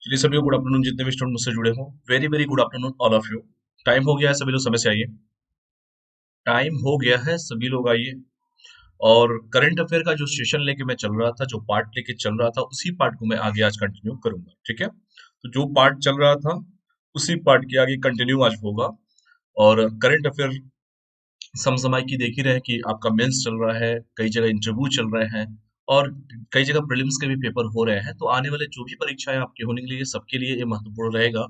चलिए सभी को गुड आफ्टरनून, जितने भी स्टूडेंट मुझसे जुड़े हों, very very good afternoon all of you. Time हो गया है, सभी लोग समय से आइए। टाइम हो गया है, सभी लोग आइए। और करंट अफेयर का जो सेशन लेके मैं चल रहा था, जो पार्ट लेके चल रहा था, उसी पार्ट को मैं आगे आज कंटिन्यू करूंगा। ठीक है, तो जो पार्ट चल रहा था उसी पार्ट के आगे कंटिन्यू आज होगा। और करंट अफेयर समसामयिक देख ही रहे हैं कि आपका मेंस चल रहा है, कई जगह इंटरव्यू चल रहे हैं, और कई जगह प्रीलिम्स के भी पेपर हो रहे हैं। तो आने वाले जो भी परीक्षाएं आपकी होने के लिए, सबके लिए ये महत्वपूर्ण रहेगा।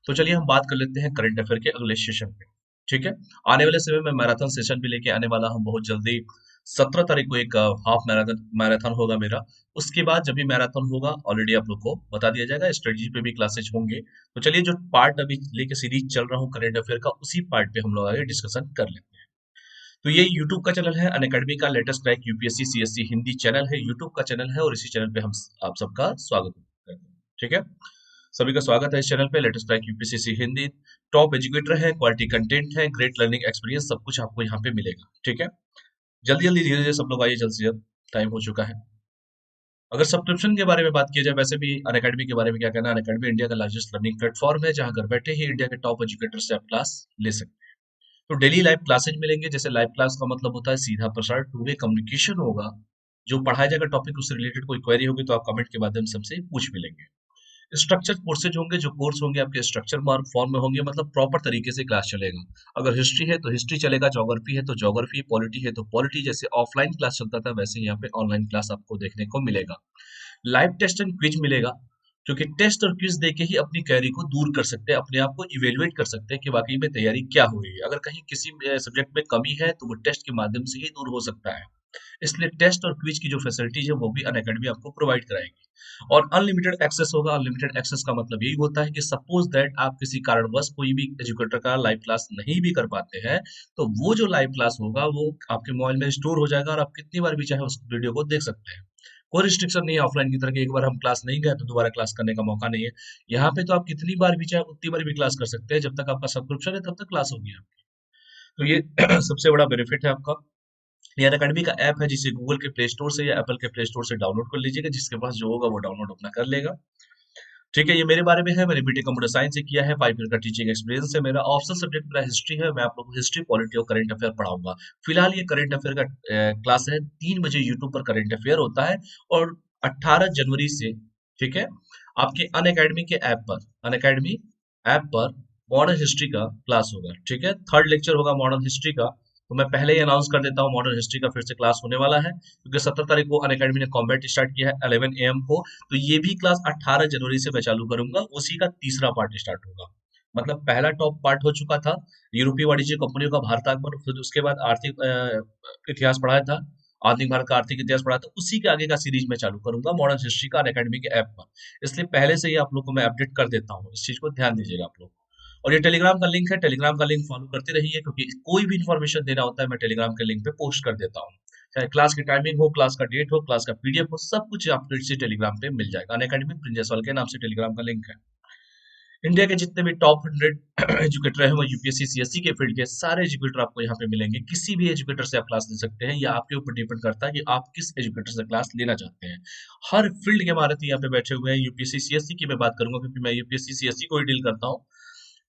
तो चलिए हम बात कर लेते हैं करंट अफेयर के अगले सेशन पे। ठीक है, आने वाले समय में मैराथन सेशन भी लेके आने वाला हम बहुत जल्दी। 17 तारीख को एक हाफ मैराथन मैराथन होगा मेरा। उसके बाद जब भी मैराथन होगा ऑलरेडी आप लोग को बता दिया जाएगा, स्ट्रेटजी पे भी क्लासेज होंगे। तो चलिए, जो पार्ट अभी लेके सीरीज चल रहा हूँ करंट अफेयर का, उसी पार्ट पे हम लोग आगे डिस्कशन कर लेते हैं। तो ये यूट्यूब का चैनल है, अनअकैडमी का latest crack UPSC CSC Hindi channel है, यूट्यूब का चैनल है, और इसी चैनल पे हम आप सबका स्वागत करते हैं। ठीक है, सभी का स्वागत है इस चैनल पे, latest crack UPSC Hindi. Top educator है, क्वालिटी कंटेंट है, ग्रेट लर्निंग एक्सपीरियंस, सब कुछ आपको यहाँ पे मिलेगा। ठीक है, जल्दी जल्दी धीरे धीरे सब लोग आइए, जल्द से जल्द, टाइम हो चुका है। अगर सब्सक्रिप्शन के बारे में बात की जाए, वैसे भी अनअकैडमी के बारे में क्या कहना है। अनअकैडमी इंडिया का लार्जेस्ट लर्निंग प्लेटफॉर्म है, जहाँ घर बैठे ही इंडिया के टॉप एजुकेटर से आप क्लास ले सकते हैं। तो डेली लाइव क्लासेज मिलेंगे। जैसे लाइव क्लास का मतलब होता है सीधा प्रसार, टू वे कम्युनिकेशन होगा। जो पढ़ाया जाएगा टॉपिक, उससे रिलेटेड कोई क्वेरी होगी तो आप कमेंट के माध्यम से हमसे पूछ भी लेंगे। स्ट्रक्चर कोर्सेज होंगे, जो कोर्स होंगे आपके स्ट्रक्चर फॉर्म में होंगे, मतलब प्रॉपर तरीके से क्लास चलेगा। अगर हिस्ट्री है तो हिस्ट्री चलेगा, ज्योग्राफी है तो ज्योग्राफी, पॉलिटी है तो पॉलिटी। जैसे ऑफलाइन क्लास चलता था, वैसे यहाँ पे ऑनलाइन क्लास आपको देखने को मिलेगा। लाइव टेस्ट एंड क्विज मिलेगा, क्योंकि टेस्ट और क्विज देके ही अपनी तैयारी को दूर कर सकते हैं, अपने आप को इवेलुएट कर सकते हैं कि वाकई में तैयारी क्या हो रही है। अगर कहीं किसी सब्जेक्ट में कमी है तो वो टेस्ट के माध्यम से ही दूर हो सकता है। इसलिए टेस्ट और क्विज की जो फैसिलिटीज है वो भी अनअकैडमी आपको प्रोवाइड कराएगी। और अनलिमिटेड एक्सेस होगा। अनलिमिटेड एक्सेस का मतलब यही होता है कि सपोज दैट आप किसी कारणवश कोई भी एजुकेटर का लाइव क्लास नहीं भी कर पाते हैं, तो वो जो लाइव क्लास होगा वो आपके मोबाइल में स्टोर हो जाएगा, और आप कितनी बार भी चाहे उस वीडियो को देख सकते हैं। कोई रिस्ट्रिक्शन नहीं है ऑफलाइन की तरह कि एक बार हम क्लास नहीं गए तो दोबारा क्लास करने का मौका नहीं है। यहाँ पे तो आप कितनी बार भी चाहे उतनी बार भी क्लास कर सकते हैं, जब तक आपका सब्सक्रिप्शन है तब तक क्लास होगी आपकी। तो ये सबसे बड़ा बेनिफिट है आपका। ये अनअकैडमी का ऐप है, जिसे गूगल के प्ले स्टोर से या एप्पल के प्ले स्टोर से डाउनलोड कर लीजिएगा। जिसके पास जो होगा वो डाउनलोड अपना कर लेगा। ठीक है, ये मेरे बारे में है। मैंने बीटेक कंप्यूटर साइंस से किया है, 5 ईयर का टीचिंग एक्सपीरियंस है मेरा। ऑप्शनल सब्जेक्ट मेरा हिस्ट्री है। मैं आप लोगों को हिस्ट्री, पॉलिटी और करंट अफेयर पढ़ाऊंगा। फिलहाल ये करंट अफेयर का क्लास है, 3 बजे यूट्यूब पर करंट अफेयर होता है। और 18 जनवरी से, ठीक है, आपके अनअकैडमी के ऐप पर, अनअकैडमी ऐप पर मॉडर्न हिस्ट्री का क्लास होगा। ठीक है, थर्ड लेक्चर होगा मॉडर्न हिस्ट्री का। तो मैं पहले ही अनाउंस कर देता हूँ, मॉडर्न हिस्ट्री का फिर से क्लास होने वाला है, क्योंकि 17 तारीख को अनअकैडमी ने कॉम्बैट स्टार्ट किया है 11 AM को। तो ये भी क्लास 18 जनवरी से मैं चालू करूंगा, उसी का तीसरा पार्ट स्टार्ट होगा। मतलब पहला टॉप पार्ट हो चुका था, यूरोपीय वाणिज्य कंपनियों का भारत आगमन, फिर उसके बाद आर्थिक इतिहास पढ़ाया था, आधुनिक भारत का आर्थिक इतिहास पढ़ा था। उसी के आगे का सीरीज मैं चालू करूंगा मॉडर्न हिस्ट्री का अनअकैडमी के ऐप पर। इसलिए पहले से ही आप लोग को मैं अपडेट कर देता हूँ, इस चीज को ध्यान दीजिएगा आप लोग। और ये टेलीग्राम का लिंक है, टेलीग्राम का लिंक फॉलो करते रहिए, क्योंकि कोई भी इन्फॉर्मेशन देना होता है मैं टेलीग्राम के लिंक पे पोस्ट कर देता हूँ। चाहे क्लास की टाइमिंग हो, क्लास का डेट हो, क्लास का पीडीएफ हो, सब कुछ आपको इसी टेलीग्राम पे मिल जाएगा। अनअकैडमी प्रिंस जायसवाल के नाम से टेलीग्राम का लिंक है। इंडिया के जितने भी टॉप 100 एजुकेटर हैं, वो यूपीएससी सीएससी के फील्ड के सारे एजुकेटर आपको यहाँ पे मिलेंगे। किसी भी एजुकेटर से आप क्लास ले सकते हैं, या आपके ऊपर डिपेंड करता है कि आप किस एजुकेटर से क्लास लेना चाहते हैं। हर फील्ड के महारथी यहाँ पे बैठे हुए हैं। यूपीएससी सीएससी की मैं बात करूंगा, क्योंकि मैं यूपीएससी सीएससी को ही डील करता हूँ।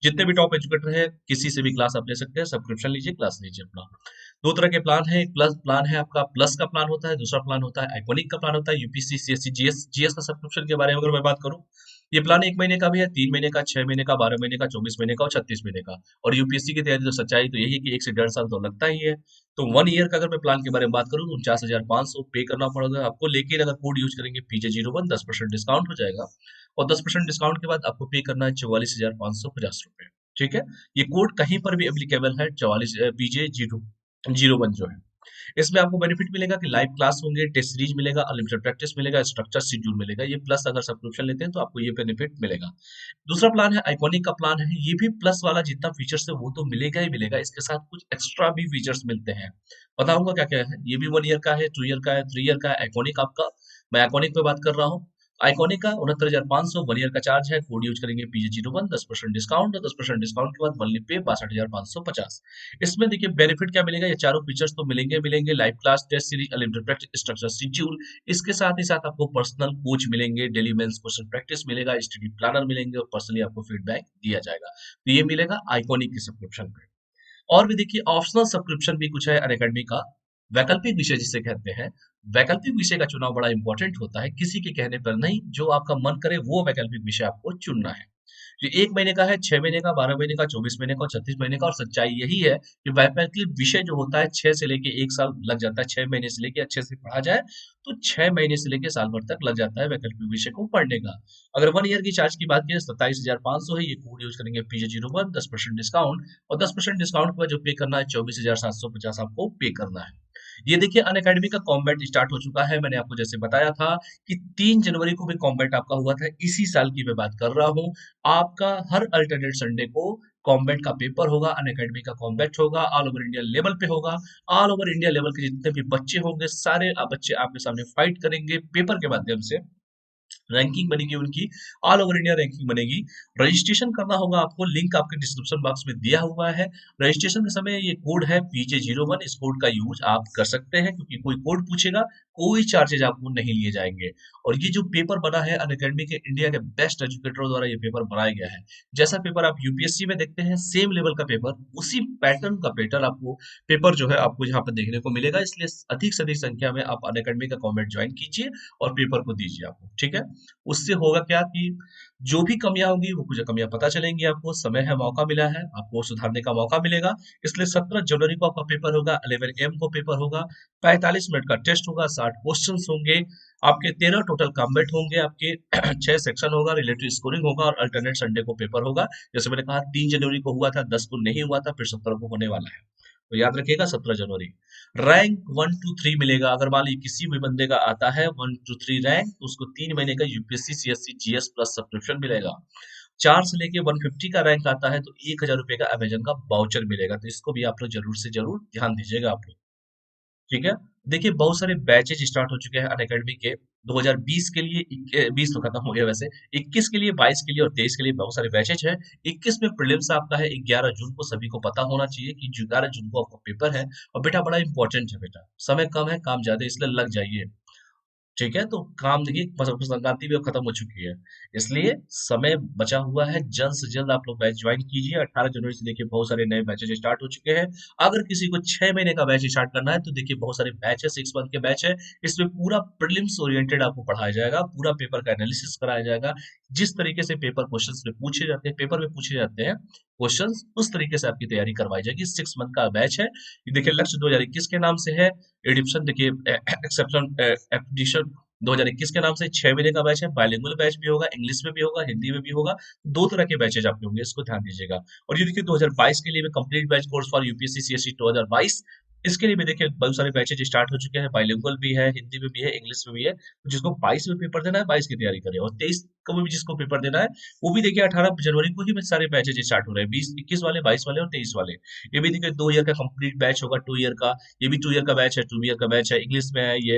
जितने भी टॉप एजुकेटर हैं, किसी से भी क्लास आप ले सकते हैं। सब्सक्रिप्शन लीजिए, क्लास लीजिए अपना। दो तरह के प्लान है, एक प्लस प्लान है आपका, प्लस का प्लान होता है, दूसरा प्लान होता है आइकॉनिक का प्लान होता है। यूपीसी सीएससी जीएस जीएस का सब्सक्रिप्शन के बारे में अगर मैं बात करूं, ये प्लान 1 महीने का भी है, 3 महीने का, 6 महीने का, 12 महीने का, 24 महीने का और 36 महीने का। और यूपीएससी की तैयारी तो सच्चाई तो यही है कि 1 से 1.5 साल तो लगता ही है। तो 1 ईयर का अगर मैं प्लान के बारे में बात करूँ तो 49,500 पे करना पड़ेगा आपको। लेकिन अगर कोड यूज करेंगे PJ01, 10% डिस्काउंट हो जाएगा। और 10% डिस्काउंट के बाद आपको पे करना है 44,550 रुपए। ठीक है, ये कोड कहीं पर भी एप्लीकेबल है, 44 PJ01 जो है। इसमें आपको बेनिफिट मिलेगा कि लाइव क्लास होंगे, टेस्ट सीरीज मिलेगा, अनलिमिटेड प्रैक्टिस मिलेगा, स्ट्रक्चर शेड्यूल मिलेगा। ये प्लस अगर सब्सक्रिप्शन लेते हैं तो आपको ये बेनिफिट मिलेगा। दूसरा प्लान है आइकॉनिक का प्लान है। ये भी प्लस वाला जितना फीचर्स है वो तो मिलेगा ही मिलेगा, इसके साथ कुछ एक्स्ट्रा भी फीचर्स मिलते हैं। बताऊंगा क्या क्या है। ये भी 1 ईयर का है, 2 ईयर का है, 3 ईयर का है आइकॉनिक आपका। मैं आइकॉनिक पे बात कर रहा हूँ। आइकॉनिक का 69,500 1 ईयर का चार्ज है। कोड यूज करेंगे PG01, 10% डिस्काउंट, और 10% डिस्काउंट के बाद वनली पे 62,550। इसमें देखिए बेनिफिट क्या मिलेगा, ये चारों फीचर्स तो मिलेंगे मिलेंगे। Live class, test series, unlimited practice, structure schedule. इसके साथ ही साथ आपको पर्सनल कोच मिलेंगे, डेली मेंस क्वेश्चन प्रैक्टिस मिलेगा, स्टडी प्लानर मिलेंगे और पर्सनली आपको फीडबैक दिया जाएगा। तो ये मिलेगा आइकॉनिक की सब्सक्रिप्शन पे। और भी देखिए ऑप्शनल सब्सक्रिप्शन भी कुछ है अनअकैडमी का। वैकल्पिक विषय जिसे कहते हैं, वैकल्पिक विषय का चुनाव बड़ा इंपॉर्टेंट होता है, किसी के कहने पर नहीं, जो आपका मन करे वो वैकल्पिक विषय आपको चुनना है। ये 1 महीने का है, 6 महीने का, 12 महीने का, 24 महीने का और 36 महीने का। और सच्चाई यही है कि वैकल्पिक विषय जो होता है 6 से लेके 1 साल लग जाता है। 6 महीने से लेके अच्छे से पढ़ा जाए तो 6 महीने से लेके साल भर तक लग जाता है वैकल्पिक विषय को पढ़ने का। अगर 1 ईयर की चार्ज की बात करें 27,500 है। ये कोड यूज करेंगे PG01, 10% डिस्काउंट, और 10% डिस्काउंट के बाद जो पे करना है 24,750 आपको पे करना है। ये देखिए अनअकैडमी का कॉम्बैट स्टार्ट हो चुका है। मैंने आपको जैसे बताया था कि 3 जनवरी को भी कॉम्बैट आपका हुआ था, इसी साल की मैं बात कर रहा हूँ। आपका हर अल्टरनेट संडे को कॉम्बैट का पेपर होगा, अनअकैडमी का कॉम्बैट होगा, ऑल ओवर इंडिया लेवल पे होगा। ऑल ओवर इंडिया लेवल के जितने भी बच्चे होंगे सारे बच्चे आपके सामने फाइट करेंगे पेपर के माध्यम से। रैंकिंग बनेगी उनकी, ऑल ओवर इंडिया रैंकिंग बनेगी। रजिस्ट्रेशन करना होगा आपको, लिंक आपके डिस्क्रिप्शन बॉक्स में दिया हुआ है। रजिस्ट्रेशन के समय ये कोड है PJ01, इस कोड का यूज आप कर सकते हैं, क्योंकि कोई कोड पूछेगा, कोई चार्जेज आपको नहीं लिए जाएंगे। और ये जो पेपर बना है अनअकैडमी के इंडिया के बेस्ट एजुकेटरों द्वारा ये पेपर बनाया गया है। जैसा पेपर आप यूपीएससी में देखते हैं सेम लेवल का पेपर, उसी पैटर्न का पेपर जो है आपको यहाँ पर देखने को मिलेगा। इसलिए अधिक से अधिक संख्या में आप अनअकैडमी का कॉमेंट ज्वाइन कीजिए और पेपर को दीजिए आपको, ठीक है। उससे होगा क्या कि जो भी कमियां होंगी वो कुछ कमियां पता चलेंगी आपको, समय है, मौका मिला है, आपको सुधारने का मौका मिलेगा। इसलिए 17 जनवरी को आपका पेपर होगा, 11 AM को पेपर होगा, 45 मिनट का टेस्ट होगा, 60 क्वेश्चन होंगे आपके, 13 टोटल कॉम्बैट होंगे आपके, 6 सेक्शन होगा, रिलेटिव स्कोरिंग होगा और अल्टरनेट संडे को पेपर होगा। जैसे मैंने कहा 3 जनवरी को हुआ था, 10 को नहीं हुआ था, फिर 17 को होने वाला है। तो याद रखिएगा 17 जनवरी। रैंक 1 to 3 मिलेगा। अगर मान लीजिए किसी भी बंदे का आता है 1 to 3 रैंक, तो उसको 3 महीने का UPSC CSC GS plus subscription मिलेगा। 4 से लेके 150 का रैंक आता है तो 1,000 रुपए का अमेजन का वाउचर मिलेगा। तो इसको भी आप लोग जरूर से जरूर ध्यान दीजिएगा आप लोग, ठीक है। देखिए बहुत सारे बैचेज स्टार्ट हो चुके हैं अनअकैडमी के। 2020 के लिए 20 तो खत्म हो गया वैसे, 21 के लिए, 22 के लिए और 23 के लिए बहुत सारे बैचेज है। 21 में प्रीलिम्स आपका है 11 जून को, सभी को पता होना चाहिए कि 11 जून को आपका पेपर है। और बेटा बड़ा इंपॉर्टेंट है बेटा, समय कम है काम ज्यादा है, इसलिए लग जाइए, ठीक है। तो काम देखिए मकर संक्रांति भी अब खत्म हो चुकी है, इसलिए समय बचा हुआ है। जल्द से जल्द आप लोग बैच ज्वाइन कीजिए। 18 जनवरी से देखिए बहुत सारे नए बैचेज स्टार्ट हो चुके हैं। अगर किसी को 6 महीने का बैच स्टार्ट करना है तो देखिए बहुत सारे बैच है, 6 मंथ के बैच है। इसमें पूरा प्रीलिम्स ओरिएंटेड आपको पढ़ाया जाएगा, पूरा पेपर का एनालिसिस कराया जाएगा। जिस तरीके से पेपर क्वेश्चंस में पूछे जाते हैं, पेपर में पूछे जाते हैं क्वेश्चंस, उस तरीके से आपकी तैयारी करवाई जाएगी। 6 मंथ का बैच है। ये देखिए लक्ष्य 2021 के नाम से है। एडिप्शन देखिए एक्सेप्शन एडिशन 2021 के नाम से 6 महीने का बैच है। बाइलिंगुअल बैच भी होगा, इंग्लिश में भी होगा, हिंदी में भी होगा। 2 तरह के बैचेज आपके होंगे, इसको ध्यान दीजिएगा। और ये देखिए 2022 के लिए भी complete batch course for UPSC CSC 2022, इसके लिए भी देखिए बहुत सारे बैचेज स्टार्ट हो चुके हैं। बाइलिंगुअल भी है, हिंदी में भी है, इंग्लिश में भी है। तो जिसको 22 में पेपर देना है 22 की तैयारी करें, और 23 को भी जिसको पेपर देना है वो भी देखिए 18 जनवरी को ही में सारे बैचेज स्टार्ट हो रहे हैं, 20 21 वाले, 22 वाले और 23 वाले। ये भी देखिए 2 ईयर का कंप्लीट बैच होगा, 2 ईयर का। ये भी 2 ईयर का बैच है, 2 ईयर का बैच है। इंग्लिश में है ये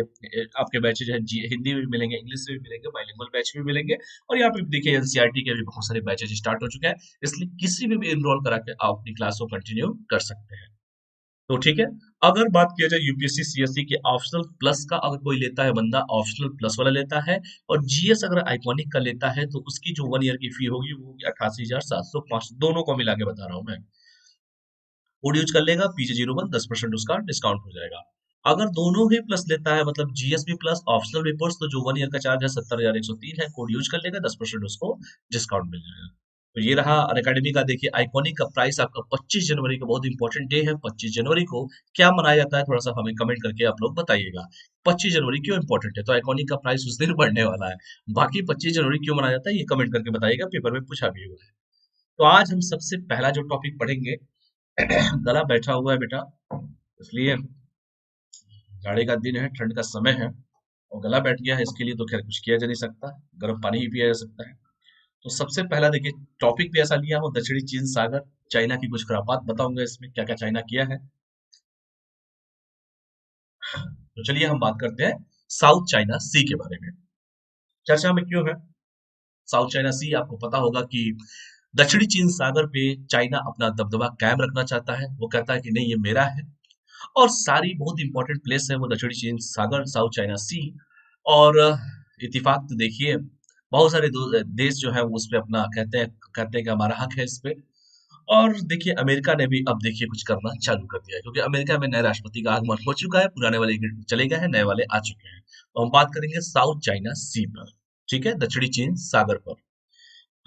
आपके बैचेज है, हिंदी में भी मिलेंगे, इंग्लिश में भी मिलेंगे, बाइलिंगुअल बैच भी मिलेंगे। और यहाँ पे देखिए एनसीईआरटी के भी बहुत सारे बैचेज स्टार्ट हो चुके हैं, इसलिए किसी में भी एनरोल करा के आप अपनी क्लास को कंटिन्यू कर सकते हैं। तो ठीक है। अगर बात किया जाए यूपीएससी सीएससी के ऑप्शनल प्लस का, अगर कोई लेता है बंदा ऑप्शनल प्लस वाला लेता है, और जीएस अगर आइकॉनिक का लेता है, तो उसकी जो 1 ईयर की फी होगी वो होगी 88,705, दोनों को मिला के बता रहा हूँ मैं। कोड यूज कर लेगा PG01, 10% उसका डिस्काउंट हो जाएगा। अगर दोनों ही प्लस लेता है, मतलब जीएस भी प्लस ऑप्शनल भी प्लस, तो जो 1 ईयर का चार्ज है 70,103 है। कोड यूज कर लेगा, 10% उसको डिस्काउंट मिल जाएगा। तो ये रहा अनअकैडमी का। देखिए आइकॉनिक का प्राइस आपका 25 जनवरी का बहुत इंपॉर्टेंट डे है। 25 जनवरी को क्या मनाया जाता है, थोड़ा सा हमें कमेंट करके आप लोग बताइएगा। 25 जनवरी क्यों इंपॉर्टेंट है, तो आइकॉनिक का प्राइस उस दिन बढ़ने वाला है। बाकी 25 जनवरी क्यों मनाया जाता है ये कमेंट करके बताइएगा, पेपर में पूछा भी हुआ है। तो आज हम सबसे पहला जो टॉपिक पढ़ेंगे, गला बैठा हुआ है बेटा, इसलिए जाड़े का दिन है, ठंड का समय है, और गला बैठ गया है, इसके लिए तो खैर कुछ किया जा नहीं सकता, गर्म पानी ही पिया जा सकता है। तो सबसे पहला देखिए टॉपिक भी ऐसा लिया हो, दक्षिणी चीन सागर, चाइना की कुछ खुरापात बताऊंगा इसमें क्या क्या चाइना किया है। तो चलिए हम बात करते हैं साउथ चाइना सी के बारे में। चर्चा में क्यों है? साउथ चाइना सी, आपको पता होगा कि दक्षिणी चीन सागर पे चाइना अपना दबदबा कायम रखना चाहता है। वो कहता है कि नहीं, ये मेरा है। और सारी बहुत इंपॉर्टेंट प्लेस है वो दक्षिणी चीन सागर, साउथ चाइना सी। और इत्तेफाक तो देखिए, बहुत सारे देश जो है वो उस पे अपना कहते हैं कि हमारा हक है इस पे। और देखिए, अमेरिका ने भी अब देखिए कुछ करना चालू कर दिया है, क्योंकि अमेरिका में नए राष्ट्रपति का आगमन हो चुका है। पुराने वाले चले गए हैं, नए वाले आ चुके हैं। तो हम बात करेंगे साउथ चाइना सी पर, ठीक है, दक्षिणी चीन सागर पर।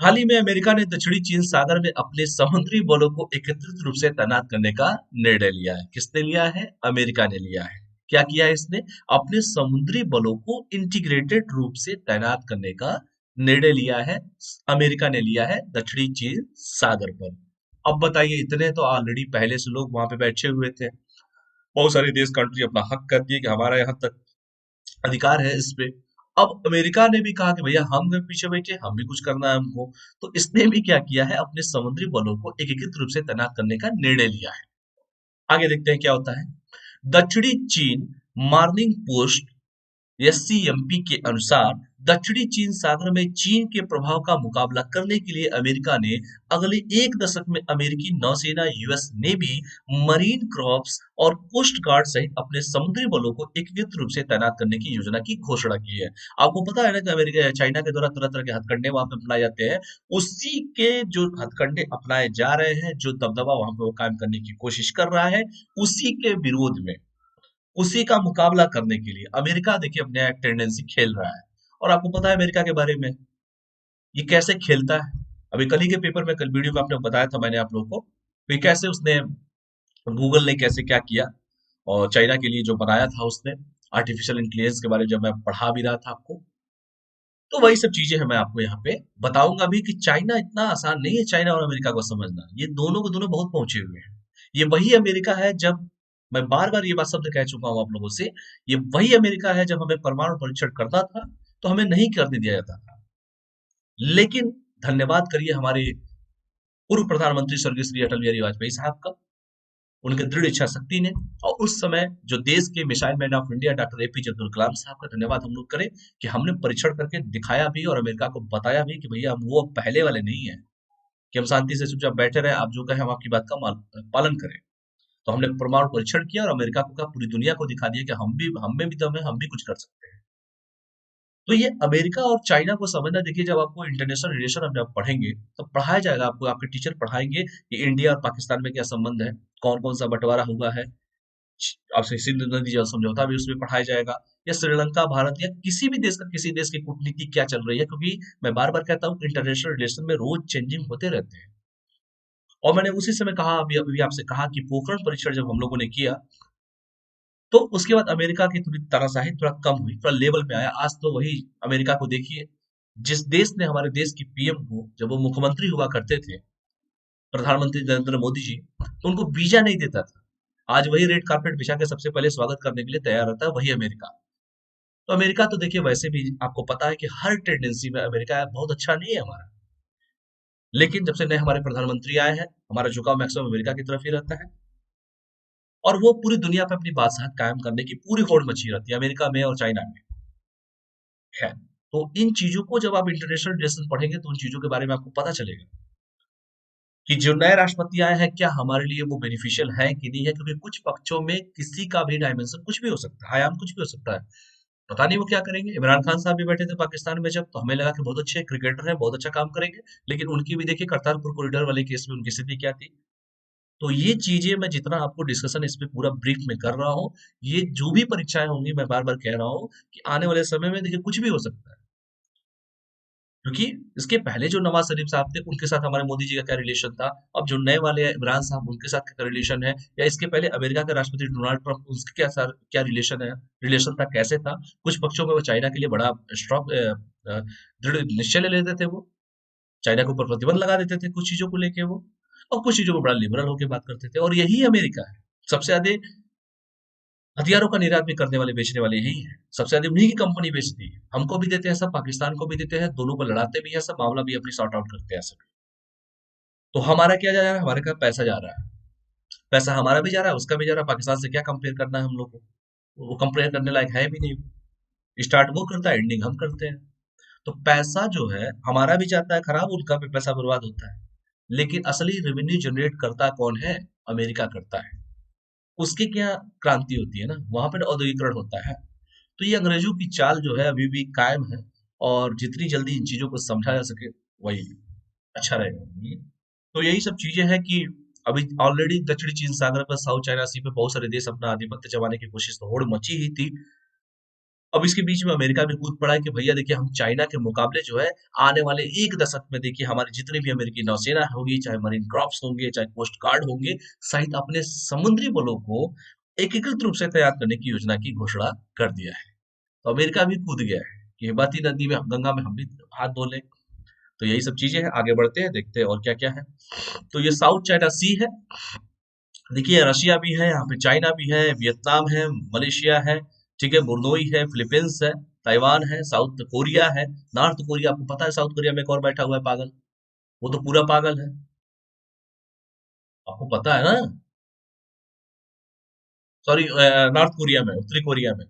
हाल ही में अमेरिका ने दक्षिणी चीन सागर में अपने समुद्री बलों को एकत्रित रूप से तैनात करने का निर्णय लिया है। किसने लिया है? अमेरिका ने लिया है। क्या किया है इसने? अपने समुद्री बलों को इंटीग्रेटेड रूप से तैनात करने का निर्णय लिया है। अमेरिका ने लिया है दक्षिणी चीन सागर पर। अब बताइए, इतने तो ऑलरेडी पहले से लोग वहां पे बैठे हुए थे। बहुत सारे देश, कंट्री अपना हक कर दिए कि हमारा यहाँ तक अधिकार है इस पे। अब अमेरिका ने भी कहा कि भैया हम भी पीछे बैठे, हम भी कुछ करना है हमको। तो इसने भी क्या किया है? अपने समुद्री बलों को एकीकृत रूप से तैनात करने का निर्णय लिया है। आगे देखते हैं क्या होता है। दक्षिणी चीन मॉर्निंग पोस्ट एससीएमपी के अनुसार दक्षिणी चीन सागर में चीन के प्रभाव का मुकाबला करने के लिए अमेरिका ने अगले एक दशक में अमेरिकी नौसेना, यूएस नेवी, मरीन क्रॉप्स और कोस्ट गार्ड सहित अपने समुद्री बलों को एकीकृत रूप से तैनात करने की योजना की घोषणा की है। आपको पता है ना कि अमेरिका चाइना के द्वारा तरह तरह के हथकंडे वहां पे अपनाए जाते हैं। उसी के जो हथकंडे अपनाए जा रहे हैं, जो दबदबा वहां पे वो कायम करने की कोशिश कर रहा है, उसी के विरोध में, उसी का मुकाबला करने के लिए अमेरिका देखिए अपने एक टेंडेंसी खेल रहा है। और आपको पता है अमेरिका के बारे में, ये कैसे खेलता है? अभी कल ही के पेपर में, कल वीडियो में आपने बताया था मैंने आप लोगों को, कि कैसे उसने, गूगल ने कैसे क्या किया और चाइना के लिए जो बनाया था उसने, आर्टिफिशियल इंटेलिजेंस के बारे में जब मैं पढ़ा भी रहा था आपको। तो वही सब चीजें हैं, मैं आपको यहाँ पे बताऊंगा भी कि चाइना इतना आसान नहीं है चाइना और अमेरिका को समझना। ये दोनों के दोनों बहुत पहुंचे हुए हैं। ये वही अमेरिका है, जब मैं बार बार ये बात शब्द कह चुका हूं आप लोगों से, ये वही अमेरिका है जब हमें परमाणु परीक्षण करना था तो हमें नहीं करने दिया जाता था। लेकिन धन्यवाद करिए हमारे पूर्व प्रधानमंत्री स्वर्गीय श्री अटल बिहारी वाजपेयी साहब का, उनके दृढ़ इच्छा शक्ति ने। और उस समय जो देश के missile man of India doctor APJ Abdul Kalam sahab का धन्यवाद हम लोग करें, कि हमने परीक्षण करके दिखाया भी और अमेरिका को बताया भी कि भैया हम वो पहले वाले नहीं है कि हम शांति से चुपचाप बैठे रहे, आप जो कहें हम आपकी बात का पालन करें। तो हमने परमाणु परीक्षण किया और अमेरिका को कहा, पूरी दुनिया को दिखा दिया कि हम में भी दम है, हम भी कुछ कर सकते हैं। तो ये अमेरिका और चाइना को समझना, देखिए जब आपको इंटरनेशनल रिलेशन जब आप पढ़ेंगे तो पढ़ाया जाएगा आपको, आपके टीचर पढ़ाएंगे कि इंडिया और पाकिस्तान में क्या संबंध है, कौन कौन सा बंटवारा हुआ है। आपसे सिंधु नदी जल समझौता भी उसमें पढ़ाया जाएगा, या श्रीलंका, भारत, या किसी भी देश का, किसी देश की कूटनीति क्या चल रही है, क्योंकि मैं बार बार कहता हूँ इंटरनेशनल रिलेशन में रोज चेंजिंग होते रहते हैं। और मैंने उसी समय कहा, अभी अभी आपसे कहा कि पोखरण परीक्षण जब हम लोगों ने किया, तो उसके बाद अमेरिका की थोड़ी तानाशाही थोड़ा कम हुई, थोड़ा लेवल पे आया। आज तो वही अमेरिका को देखिए, जिस देश ने हमारे देश की पीएम को, जब वो मुख्यमंत्री हुआ करते थे, प्रधानमंत्री नरेंद्र मोदी जी, तो उनको वीजा नहीं देता था। आज वही रेड कार्पेट बिछा के सबसे पहले स्वागत करने के लिए तैयार रहता है, वही अमेरिका। तो अमेरिका तो देखिए वैसे भी आपको पता है कि हर टेंडेंसी में अमेरिका बहुत अच्छा नहीं है हमारा। लेकिन जब से नए हमारे प्रधानमंत्री आए हैं, हमारा झुकाव मैक्सिमम अमेरिका की तरफ ही रहता है। और वो पूरी दुनिया पे अपनी बादशाहत कायम करने की पूरी होड़ मची रहती है, अमेरिका में और चाइना में है। तो इन चीजों को जब आप इंटरनेशनल रिलेशन पढ़ेंगे तो उन चीजों के बारे में आपको पता चलेगा कि जो नए राष्ट्रपति आए हैं, क्या हमारे लिए वो बेनिफिशियल है कि नहीं है। क्योंकि कुछ पक्षों में किसी का भी डायमेंशन कुछ भी हो सकता है, आयाम कुछ भी हो सकता है। पता नहीं वो क्या करेंगे। इमरान खान साहब भी बैठे थे पाकिस्तान में जब, तो हमें लगा कि बहुत अच्छे क्रिकेटर हैं, बहुत अच्छा काम करेंगे। लेकिन उनकी भी देखिए करतारपुर कॉरिडोर वाले केस में उनकी स्थिति क्या थी। तो ये चीजें मैं जितना आपको डिस्कशन इस पे पूरा ब्रीफ में कर रहा हूँ, ये जो भी परीक्षाएं होंगी, मैं बार बार कह रहा हूँ कि आने वाले समय में देखिए कुछ भी हो सकता है। क्योंकि इसके पहले जो नवाज शरीफ साहब थे, उनके साथ हमारे मोदी जी का क्या रिलेशन था, अब जो नए वाले हैं इमरान साहब, उनके साथ क्या रिलेशन है, या इसके पहले अमेरिका के राष्ट्रपति डोनाल्ड ट्रंप, उसके क्या रिलेशन है, रिलेशन था, कैसे था। कुछ पक्षों में वो चाइना के लिए बड़ा स्ट्रॉन्ग दृढ़ निश्चय ले लेते थे, वो चाइना के ऊपर प्रतिबंध लगा देते थे कुछ चीजों को लेके वो, और कुछ चीजों को बड़ा लिबरल होकर बात करते थे। और यही अमेरिका है, सबसे ज्यादा हथियारों का निर्यात भी करने वाले, बेचने वाले यही है। सबसे ज्यादा उन्हीं की कंपनी बेचती है, हमको भी देते हैं सब, पाकिस्तान को भी देते हैं, दोनों को लड़ाते भी है सब, मामला भी अपनी सॉर्ट आउट करते हैं सब। तो हमारा क्या जा रहा है? हमारे का पैसा जा रहा है, पैसा हमारा भी जा रहा है, उसका भी जा रहा है। पाकिस्तान से क्या कंपेयर करना है हम लोग को? वो कंपेयर करने लायक है भी नहीं। स्टार्ट वो करता है, एंडिंग हम करते हैं। तो पैसा जो है हमारा भी जाता है खराब, उनका भी पैसा बर्बाद होता है। लेकिन असली रेवेन्यू जनरेट करता कौन है? अमेरिका करता है। उसकी क्या क्रांति होती है ना, वहां पर औद्योगिकरण होता है। तो ये अंग्रेजों की चाल जो है अभी भी कायम है, और जितनी जल्दी इन चीजों को समझा जा सके वही अच्छा रहेगा। तो यही सब चीजें हैं कि अभी ऑलरेडी दक्षिणी चीन सागर पर, साउथ चाइना सी पे बहुत सारे देश अपना आधिपत्य जमाने की कोशिश तो होड़ मची ही थी। अब इसके बीच में अमेरिका भी कूद पड़ा है कि भैया देखिए, हम चाइना के मुकाबले जो है आने वाले एक दशक में देखिए हमारी जितनी भी अमेरिकी नौसेना होगी, चाहे मरीन क्रॉप्स होंगे, चाहे कोस्ट गार्ड होंगे, सहित अपने समुद्री बलों को एकीकृत रूप से तैयार करने की योजना की घोषणा कर दिया है। तो अमेरिका भी कूद गया है कि बहती नदी में, गंगा में हम भी हाथ धो लें। तो यही सब चीजें हैं, आगे बढ़ते हैं, देखते हैं और क्या क्या है। तो ये साउथ चाइना सी है। देखिए रशिया भी है यहाँ पे, चाइना भी है, वियतनाम है, मलेशिया है, ठीक है, बुर्नोई है, फिलीपींस है, ताइवान है, साउथ कोरिया है, नॉर्थ कोरिया। आपको पता है साउथ कोरिया में एक और बैठा हुआ है पागल, वो तो पूरा पागल है, आपको पता है ना। सॉरी, नॉर्थ कोरिया में, उत्तरी कोरिया में,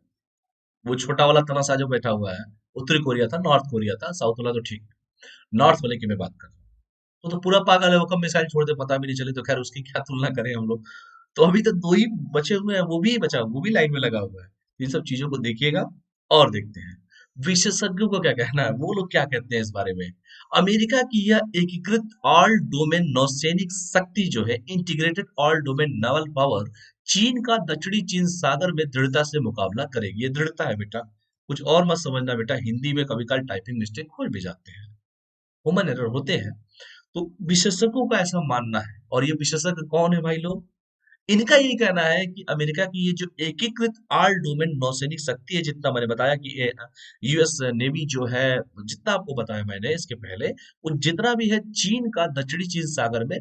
वो छोटा वाला तमाशा जो बैठा हुआ है, उत्तरी कोरिया था, नॉर्थ कोरिया था, साउथ वाला तो ठीक है। नॉर्थ वाले की मैं बात कर रहा हूँ। वो तो पूरा पागल है, वो कब मिसाइल छोड़ दे पता भी नहीं चले, तो खैर उसकी क्या तुलना करें हम लोग। तो अभी तो दो ही बचे हुए हैं, वो भी बचा, वो भी लाइन में लगा हुआ है। इन सब चीजों को देखिएगा और देखते हैं विशेषज्ञों को क्या कहना है, वो लोग क्या कहते हैं इस बारे में। अमेरिका की यह एकीकृत ऑल डोमेन नौसैनिक शक्ति जो है, integrated all domain novel power, चीन का दक्षिणी चीन सागर में दृढ़ता से मुकाबला करेगी। ये दृढ़ता है बेटा, कुछ और मत समझना बेटा, हिंदी में कभी कभी टाइपिंग मिस्टेक हो भी जाते हैं, ह्यूमन एरर होते हैं। तो विशेषज्ञों का ऐसा मानना है, और ये विशेषज्ञ कौन है भाई लोग? इनका यही कहना है कि अमेरिका की ये जो एकीकृत ऑल डोमेन नौसैनिक शक्ति है, जितना मैंने बताया कि यूएस नेवी जो है, जितना आपको बताया मैंने इसके पहले, वो जितना भी है चीन का दक्षिणी चीन सागर में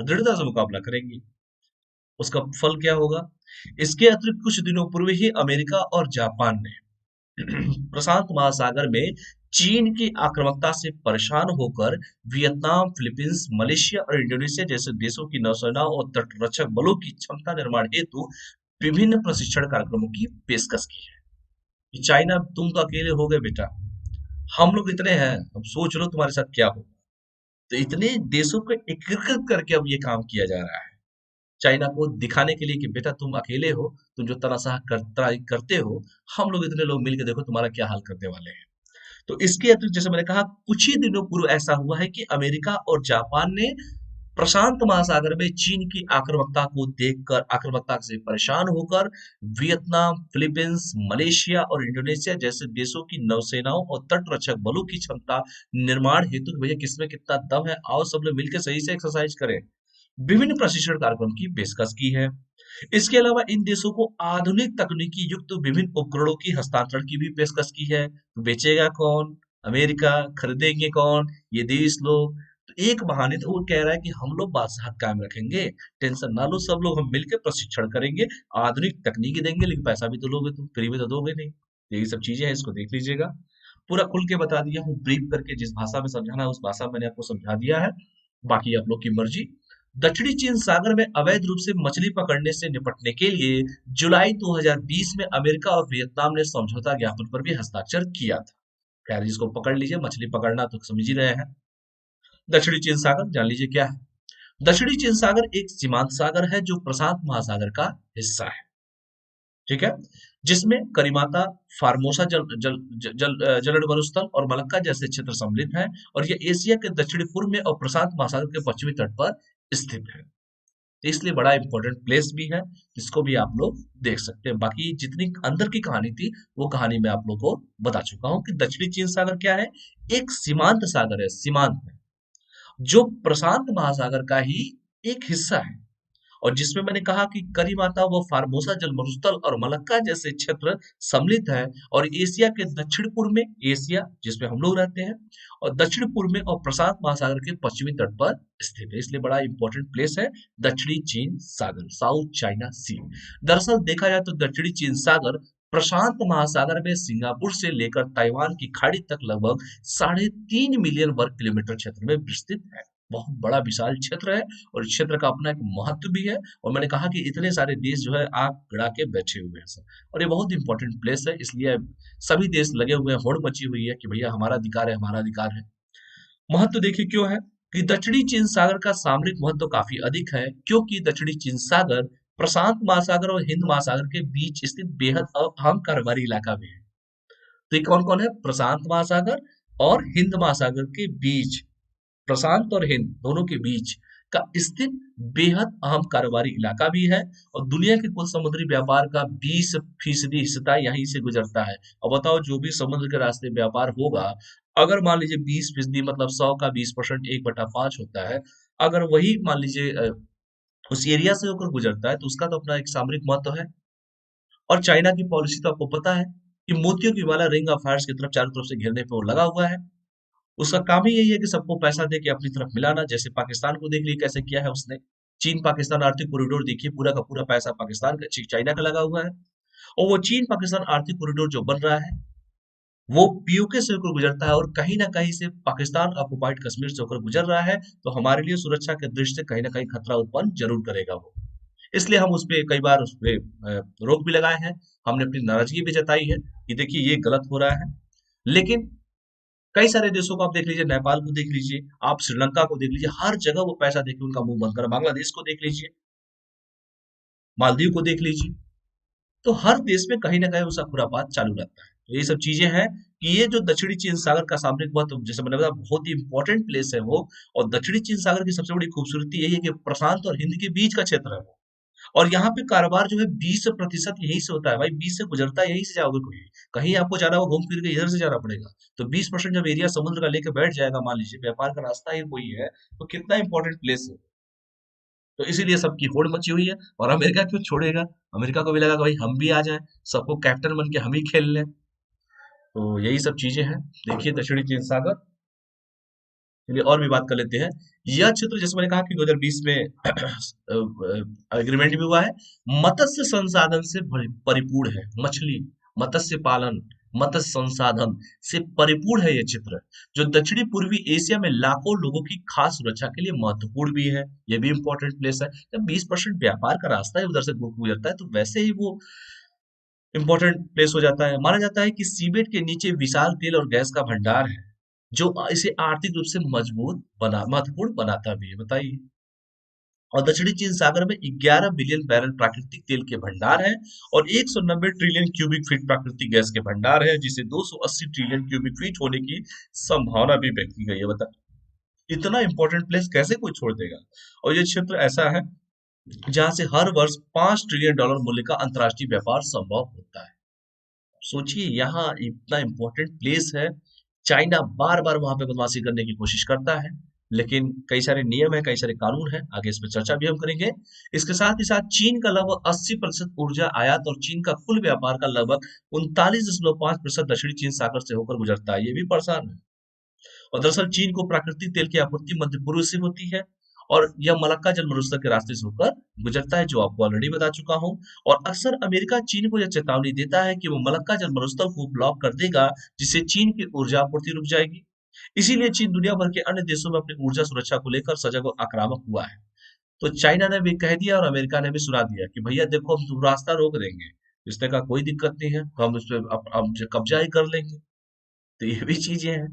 दृढ़ता से मुकाबला करेंगी। उसका फल क्या होगा? इसके अतिरिक्त कुछ दिनों पूर्व ही अमेरिका और जापान ने प्रशांत महासागर में चीन की आक्रामकता से परेशान होकर वियतनाम, फिलीपींस, मलेशिया और इंडोनेशिया जैसे देशों की नौसेनाओं और तटरक्षक बलों की क्षमता निर्माण हेतु विभिन्न प्रशिक्षण कार्यक्रमों की पेशकश की है। कि चाइना, तुम तो अकेले हो गए बेटा, हम लोग इतने हैं, अब सोच लो तुम्हारे साथ क्या होगा। तो इतने देशों को एकीकृत करके अब ये काम किया जा रहा है, चाइना को दिखाने के लिए कि बेटा तुम अकेले हो, तुम जो तनाशाह करते हो, हम लोग इतने लोग मिलकर देखो तुम्हारा क्या हाल करने वाले हैं। तो इसके अतिरिक्त जैसे मैंने कहा, कुछ ही दिनों पूर्व ऐसा हुआ है कि अमेरिका और जापान ने प्रशांत महासागर में चीन की आक्रामकता को देखकर, आक्रामकता से परेशान होकर वियतनाम, फिलीपींस, मलेशिया और इंडोनेशिया जैसे देशों की नौसेनाओं और तटरक्षक बलों की क्षमता निर्माण हेतु, भैया किसमें कितना दम है, आओ सब लोग मिलकर सही से एक्सरसाइज करें, विभिन्न प्रशिक्षण कार्यक्रम की पेशकश की है। इसके अलावा इन देशों को आधुनिक तकनीकी युक्त विभिन्न उपकरणों की हस्तांतरण की भी पेशकश की है। तो बेचेगा कौन? अमेरिका। खरीदेंगे कौन? ये देश लोग। तो एक बहाने तो वो कह रहा है कि हम लोग बादशाह कायम रखेंगे, टेंशन ना लो, सब लोग हम मिलकर प्रशिक्षण करेंगे, आधुनिक तकनीकी देंगे, लेकिन पैसा भी तो लोगे तुम, फ्री में तो दोगे नहीं। यही सब चीजें हैं, इसको देख लीजिएगा। पूरा खुल के बता दिया हूँ, ब्रीफ करके, जिस भाषा में समझाना है उस भाषा में मैंने आपको समझा दिया है, बाकी आप लोग की मर्जी। दक्षिणी चीन सागर में अवैध रूप से मछली पकड़ने से निपटने के लिए जुलाई 2020 में अमेरिका और वियतनाम ने समझौता ज्ञापन पर भी हस्ताक्षर किया था। खैर जिसको पकड़ लीजिए, मछली पकड़ना तो समझ ही रहे हैं। दक्षिणी चीन सागर जान लीजिए क्या है। दक्षिणी चीन सागर एक सीमांत सागर है जो प्रशांत महासागर का हिस्सा है, ठीक है, जिसमें करीमाता, फार्मोसा जलद मरुस्थल और मलक्का जैसे क्षेत्र सम्मिलित हैं, और यह एशिया के दक्षिणी पूर्व में और प्रशांत महासागर के पश्चिमी तट पर स्थित है। तो इसलिए बड़ा इंपॉर्टेंट प्लेस भी है, जिसको भी आप लोग देख सकते हैं। बाकी जितनी अंदर की कहानी थी, वो कहानी मैं आप लोग को बता चुका हूँ कि दक्षिणी चीन सागर क्या है, एक सीमांत सागर है, सीमांत है, जो प्रशांत महासागर का ही एक हिस्सा है, और जिसमें मैंने कहा कि करीमाता व फार्मोसा जलमरुस्थल और मलक्का जैसे क्षेत्र सम्मिलित है, और एशिया के दक्षिण पूर्व में, एशिया जिसमें हम लोग रहते हैं, और दक्षिण पूर्व में और प्रशांत महासागर के पश्चिमी तट पर स्थित है। इसलिए बड़ा इंपॉर्टेंट प्लेस है दक्षिणी चीन सागर, साउथ चाइना सी। दरअसल देखा जाए तो दक्षिणी चीन सागर प्रशांत महासागर में सिंगापुर से लेकर ताइवान की खाड़ी तक लगभग 3.5 मिलियन वर्ग किलोमीटर क्षेत्र में विस्तृत है। बहुत बड़ा विशाल क्षेत्र है और इस क्षेत्र का अपना एक महत्व भी है। और मैंने कहा कि इतने सारे देश जो है आग गड़ा के बैठे हुए हैं सर, और ये बहुत इंपॉर्टेंट प्लेस है, इसलिए सभी देश लगे हुए हैं, होड़ मची हुई है कि भैया हमारा अधिकार है, हमारा अधिकार है। महत्व देखिए क्यों है कि दक्षिणी चीन सागर का सामरिक महत्व काफी अधिक है, क्योंकि दक्षिणी चीन सागर प्रशांत महासागर और हिंद महासागर के बीच स्थित बेहद अहम कारोबारी इलाका भी है। तो ये कौन कौन है? प्रशांत महासागर और हिंद महासागर के बीच, प्रशांत और हिंद दोनों के बीच का स्थित बेहद अहम कारोबारी इलाका भी है। और दुनिया के कुल समुद्री व्यापार का 20% हिस्सा यहीं से गुजरता है। और बताओ, जो भी समुद्र के रास्ते व्यापार होगा, अगर मान लीजिए 20% मतलब 100 का 20%, 1/5 होता है, अगर वही मान लीजिए उस एरिया से होकर गुजरता है, तो उसका तो अपना एक सामरिक महत्व है। और चाइना की पॉलिसी तो आपको पता है कि मोतियों की माला रिंग ऑफ फायर की तरफ चारों तरफ से घेरने पे वो लगा हुआ है। उसका काम ही यही है कि सबको पैसा दे के अपनी तरफ मिलाना। जैसे पाकिस्तान को देख लीजिए कैसे किया है उसने। चीन पाकिस्तान आर्थिक कॉरिडोर देखिए, पूरा का पूरा पैसा पाकिस्तान का, चाइना का लगा हुआ है। और वो चीन पाकिस्तान आर्थिक कॉरिडोर जो बन रहा है, वो पीओके से होकर गुजरता है और कहीं ना कहीं से पाकिस्तान ऑक्युपाइड कश्मीर से होकर गुजर रहा है। तो हमारे लिए सुरक्षा के दृष्टि से कहीं ना कहीं खतरा उत्पन्न जरूर करेगा वो। इसलिए हम उस पे कई बार उस पे रोक भी लगाए हैं। हमने अपनी नाराजगी भी जताई है कि देखिए ये गलत हो रहा है। लेकिन कई सारे देशों को आप देख लीजिए, नेपाल को देख लीजिए, आप श्रीलंका को देख लीजिए, हर जगह वो पैसा देके उनका मुंह बंद कर, बांग्लादेश को देख लीजिए, मालदीव को देख लीजिए। तो हर देश में कहीं ना कहीं उसका खुरापात चालू रहता है। तो ये सब चीजें हैं कि ये जो दक्षिणी चीन सागर का सामरिक महत्व, जैसे मैंने बताया, बहुत ही इंपॉर्टेंट प्लेस है वो। और दक्षिणी चीन सागर की सबसे बड़ी खूबसूरती यही है कि प्रशांत और हिंद के बीच का क्षेत्र है वो। और यहाँ पे कारोबार जो है 20% यहीं से होता है भाई, 20 से गुजरता है, यहीं से जाओगे कोई, कहीं आपको जाना हो घूम फिर के इधर से जाना पड़ेगा। तो 20% जब एरिया समुद्र का लेके बैठ जाएगा, मान लीजिए व्यापार का रास्ता ही वही है, तो कितना इंपॉर्टेंट प्लेस है। तो इसीलिए सबकी होड़ मची हुई है। और अमेरिका क्यों छोड़ेगा? अमेरिका को भी लगा कि भाई हम भी आ जाएं, सबको कैप्टन बन के हम ही खेल लें। तो यही सब चीजें हैं। देखिए दक्षिणी चीन सागर, चलिए और भी बात कर लेते हैं। यह क्षेत्र, जैसे मैंने कहा कि 2020 में एग्रीमेंट भी हुआ है, मत्स्य संसाधन से परिपूर्ण है। मछली, मत्स्य पालन, मत्स्य संसाधन से परिपूर्ण है ये क्षेत्र, जो दक्षिणी पूर्वी एशिया में लाखों लोगों की खास सुरक्षा के लिए महत्वपूर्ण भी है। ये भी इंपॉर्टेंट प्लेस है। जब 20% व्यापार का रास्ता है उधर से गुजरता है, तो वैसे ही वो इंपॉर्टेंट प्लेस हो जाता है। माना जाता है कि सीबेट के नीचे विशाल तेल और गैस का भंडार है, जो इसे आर्थिक रूप से मजबूत बना महत्वपूर्ण बनाता भी है। बताइए। और दक्षिणी चीन सागर में 11 बिलियन बैरल प्राकृतिक तेल के भंडार है और 190 ट्रिलियन क्यूबिक फीट प्राकृतिक गैस के भंडार है, जिसे 280 ट्रिलियन क्यूबिक फीट होने की संभावना भी व्यक्त की गई है। बता, इतना इंपॉर्टेंट प्लेस कैसे कोई छोड़ देगा? और ये क्षेत्र ऐसा है जहां से हर वर्ष $5 ट्रिलियन मूल्य का अंतर्राष्ट्रीय व्यापार संभव होता है। सोचिए, यहाँ इतना इंपॉर्टेंट प्लेस है। चाइना बार बार वहां पे बदमाशी करने की कोशिश करता है, लेकिन कई सारे नियम है, कई सारे कानून है, आगे इस पर चर्चा भी हम करेंगे। इसके साथ ही साथ चीन का लगभग 80% ऊर्जा आयात और चीन का कुल व्यापार का लगभग 39.5% दक्षिणी चीन सागर से होकर गुजरता है। ये भी परेशान है। और दरअसल चीन को प्राकृतिक तेल की आपूर्ति मध्य पूर्व से होती है, और यह मलक्का जलमरुस्थल के रास्ते से होकर गुजरता है, जो आपको ऑलरेडी बता चुका हूं। और अक्सर अमेरिका चीन को यह चेतावनी देता है कि वो मलक्का जलमरुस्थल को ब्लॉक कर देगा, जिससे चीन की ऊर्जा आपूर्ति रुक जाएगी। इसीलिए चीन दुनिया भर के अन्य देशों में अपनी ऊर्जा सुरक्षा को लेकर सजग और आक्रामक हुआ है। तो चाइना ने भी कह दिया और अमेरिका ने भी सुना दिया कि भैया देखो, हम रास्ता रोक देंगे, इसने कहा कोई दिक्कत नहीं है, तो हम इस पे अब कब्जा ही कर लेंगे। तो ये भी चीजें हैं।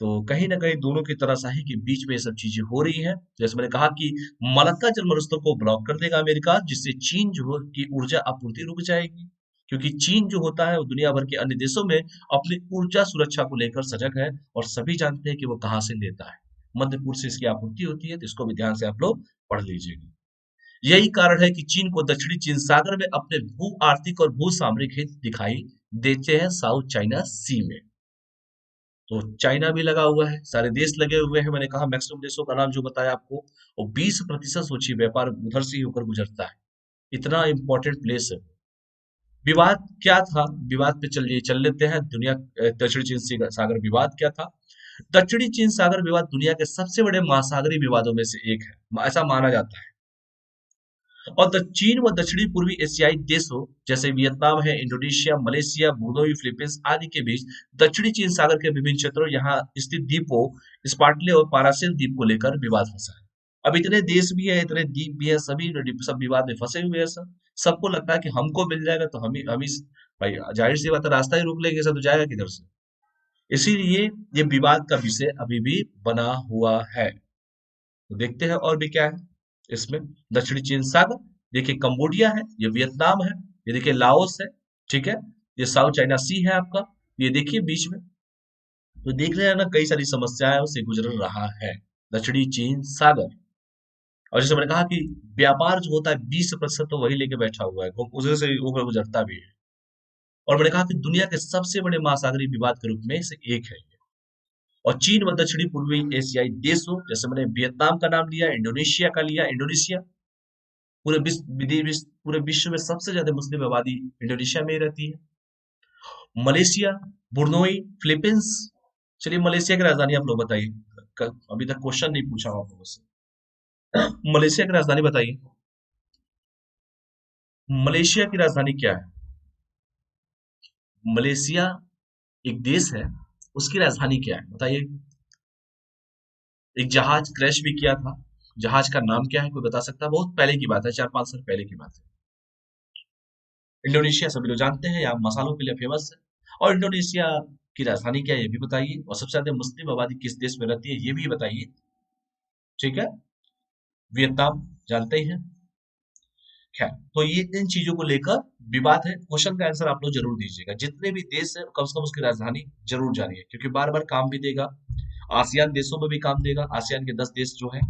तो कहीं न कहीं दोनों की तानाशाही के बीच में ये सब चीजें हो रही हैं। जैसे मैंने कहा कि मलक्का जलमरुस्थल को ब्लॉक कर देगा अमेरिका, जिससे चीन जो हो की ऊर्जा आपूर्ति रुक जाएगी। क्योंकि चीन जो होता है वो दुनिया भर के अन्य देशों में अपनी ऊर्जा सुरक्षा को लेकर सजग है, और सभी जानते हैं कि वो कहाँ से लेता है। मध्य पूर्व से इसकी आपूर्ति होती है, तो इसको भी ध्यान से आप लोग पढ़ लीजिएगा। यही कारण है कि चीन को दक्षिणी चीन सागर में अपने भू आर्थिक और भू सामरिक हित दिखाई देते हैं, साउथ चाइना सी में। तो चाइना भी लगा हुआ है, सारे देश लगे हुए हैं। मैंने कहा मैक्सिमम देशों का नाम जो बताया आपको, और 20% सोचिए व्यापार उधर से ही होकर गुजरता है। इतना इंपॉर्टेंट प्लेस है। विवाद क्या था? विवाद पे चलिए चल लेते हैं। दक्षिणी चीन सागर विवाद क्या था? दक्षिणी चीन सागर विवाद दुनिया के सबसे बड़े महासागरीय विवादों में से एक है, ऐसा माना जाता है। और चीन व दक्षिणी पूर्वी एशियाई देशों जैसे वियतनाम है, इंडोनेशिया, मलेशिया, ब्रुनई, फिलीपींस आदि के बीच दक्षिणी चीन सागर के विभिन्न क्षेत्रों यहाँ स्थित द्वीपों स्पार्टले और पारासिल द्वीप को लेकर विवाद फंसा है। अब इतने देश भी है, इतने द्वीप भी है, सभी सब विवाद में फंसे हुए हैं सब। सबको लगता है कि हमको मिल जाएगा तो हम ही भाई जाहिर सी बात है, रास्ता ही रोक लेंगे सब, तो जाएगा किधर से। इसीलिए ये विवाद का विषय अभी भी बना हुआ है। तो देखते हैं और भी क्या है इसमें। दक्षिणी चीन सागर, देखिए कंबोडिया है, ये वियतनाम है, ये देखिए लाओस है, ठीक है, ये साउथ चाइना सी है आपका, ये देखिए बीच में। तो देख रहे हैं ना, कई सारी समस्याएं उससे गुजर रहा है दक्षिणी चीन सागर। और जैसे मैंने कहा कि व्यापार जो होता है 20% तो वही लेके बैठा हुआ है, उसी से होकर गुजरता भी है। और मैंने कहा कि दुनिया के सबसे बड़े महासागरीय विवाद के रूप में से एक है ये। और चीन व दक्षिणी पूर्वी एशियाई देशों जैसे मैंने वियतनाम का नाम लिया, इंडोनेशिया का लिया, इंडोनेशिया पूरे विश्व में सबसे ज्यादा मुस्लिम आबादी इंडोनेशिया में ही रहती है। Malaysia, Brunei, Philippines. चलिए मलेशिया की राजधानी आप लोग बताइए, अभी तक क्वेश्चन नहीं पूछा आप लोगों से। मलेशिया की राजधानी बताइए, मलेशिया की राजधानी क्या है? मलेशिया एक देश है, उसकी राजधानी क्या है बताइए। एक जहाज क्रैश भी किया था, जहाज का नाम क्या है कोई बता सकता है? बहुत पहले की बात है, 4-5 साल पहले की बात है। इंडोनेशिया सभी लोग जानते हैं, यहाँ मसालों के लिए फेमस है। और इंडोनेशिया की राजधानी क्या है ये भी बताइए, और सबसे ज्यादा मुस्लिम आबादी किस देश में रहती है ये भी बताइए, ठीक है। वियतनाम जानते ही हैं। खैर, तो ये इन चीजों को लेकर विवाद है। क्वेश्चन का आंसर आप लोग जरूर दीजिएगा, जितने भी देश है कम से कम उसकी राजधानी जरूर जानिए, क्योंकि बार बार काम भी देगा। आसियान देशों में भी काम देगा, आसियान के 10 देश जो है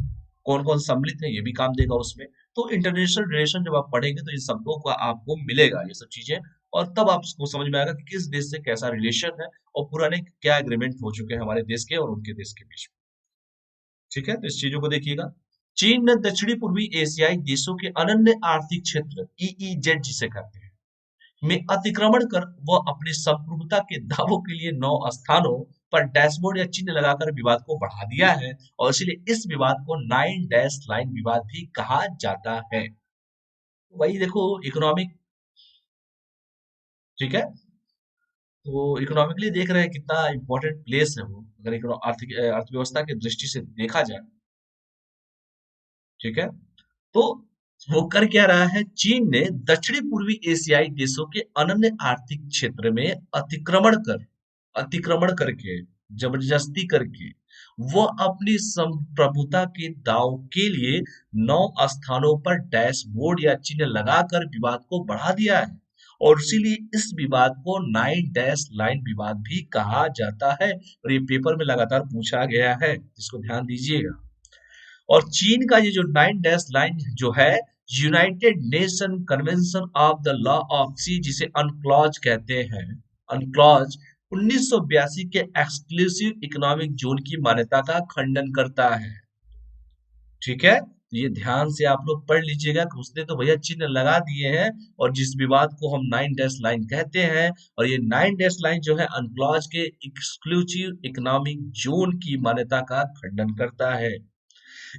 कौन कौन सम्मिलित है ये भी काम देगा उसमें। तो इंटरनेशनल रिलेशन जब आप पढ़ेंगे तो इन शब्दों का आपको मिलेगा ये सब चीजें, और तब आपको समझ में आएगा कि किस देश से कैसा रिलेशन है और पुराने क्या एग्रीमेंट हो चुके हैं हमारे देश के और उनके देश के बीच में। ठीक है, तो इस चीजों को देखिएगा। चीन ने दक्षिणी पूर्वी एशियाई देशों के अनन्य आर्थिक क्षेत्र ईईजेड जिसे कहते हैं में अतिक्रमण कर वह अपनी संप्रभुता के दावों के लिए 9 स्थानों पर डैशबोर्ड या चिन्ह लगाकर विवाद को बढ़ा दिया है, और इसलिए इस विवाद को 9 डैश लाइन विवाद भी कहा जाता है। वही देखो इकोनॉमिक, ठीक है, तो इकोनॉमिकली देख रहे हैं कितना इंपॉर्टेंट प्लेस है वो, अगर आर्थिक अर्थव्यवस्था की दृष्टि से देखा जाए, ठीक है। तो वो कर क्या रहा है, चीन ने दक्षिणी पूर्वी एशियाई देशों के अनन्य आर्थिक क्षेत्र में अतिक्रमण करके, जबरदस्ती करके वो अपनी संप्रभुता के दाव के लिए 9 स्थानों पर डैशबोर्ड या चिन्ह लगाकर विवाद को बढ़ा दिया है, और इसीलिए इस विवाद को 9 डैश लाइन विवाद भी कहा जाता है। और ये पेपर में लगातार पूछा गया है, इसको ध्यान दीजिएगा। और चीन का ये जो 9 डैश लाइन जो है, United Nation Convention of the law of sea जिसे अनक्लॉज कहते हैं, अनक्लॉज 1982 के एक्सक्लूसिव इकोनॉमिक जोन की मान्यता का खंडन करता है, ठीक है। तो ये ध्यान से आप लोग पढ़ लीजिएगा कि उसने तो भैया चिन्ह लगा दिए हैं, और जिस विवाद को हम 9 डैश लाइन कहते हैं, और ये 9 डैश लाइन जो है अनक्लॉज के एक्सक्लूसिव इकोनॉमिक जोन की मान्यता का खंडन करता है।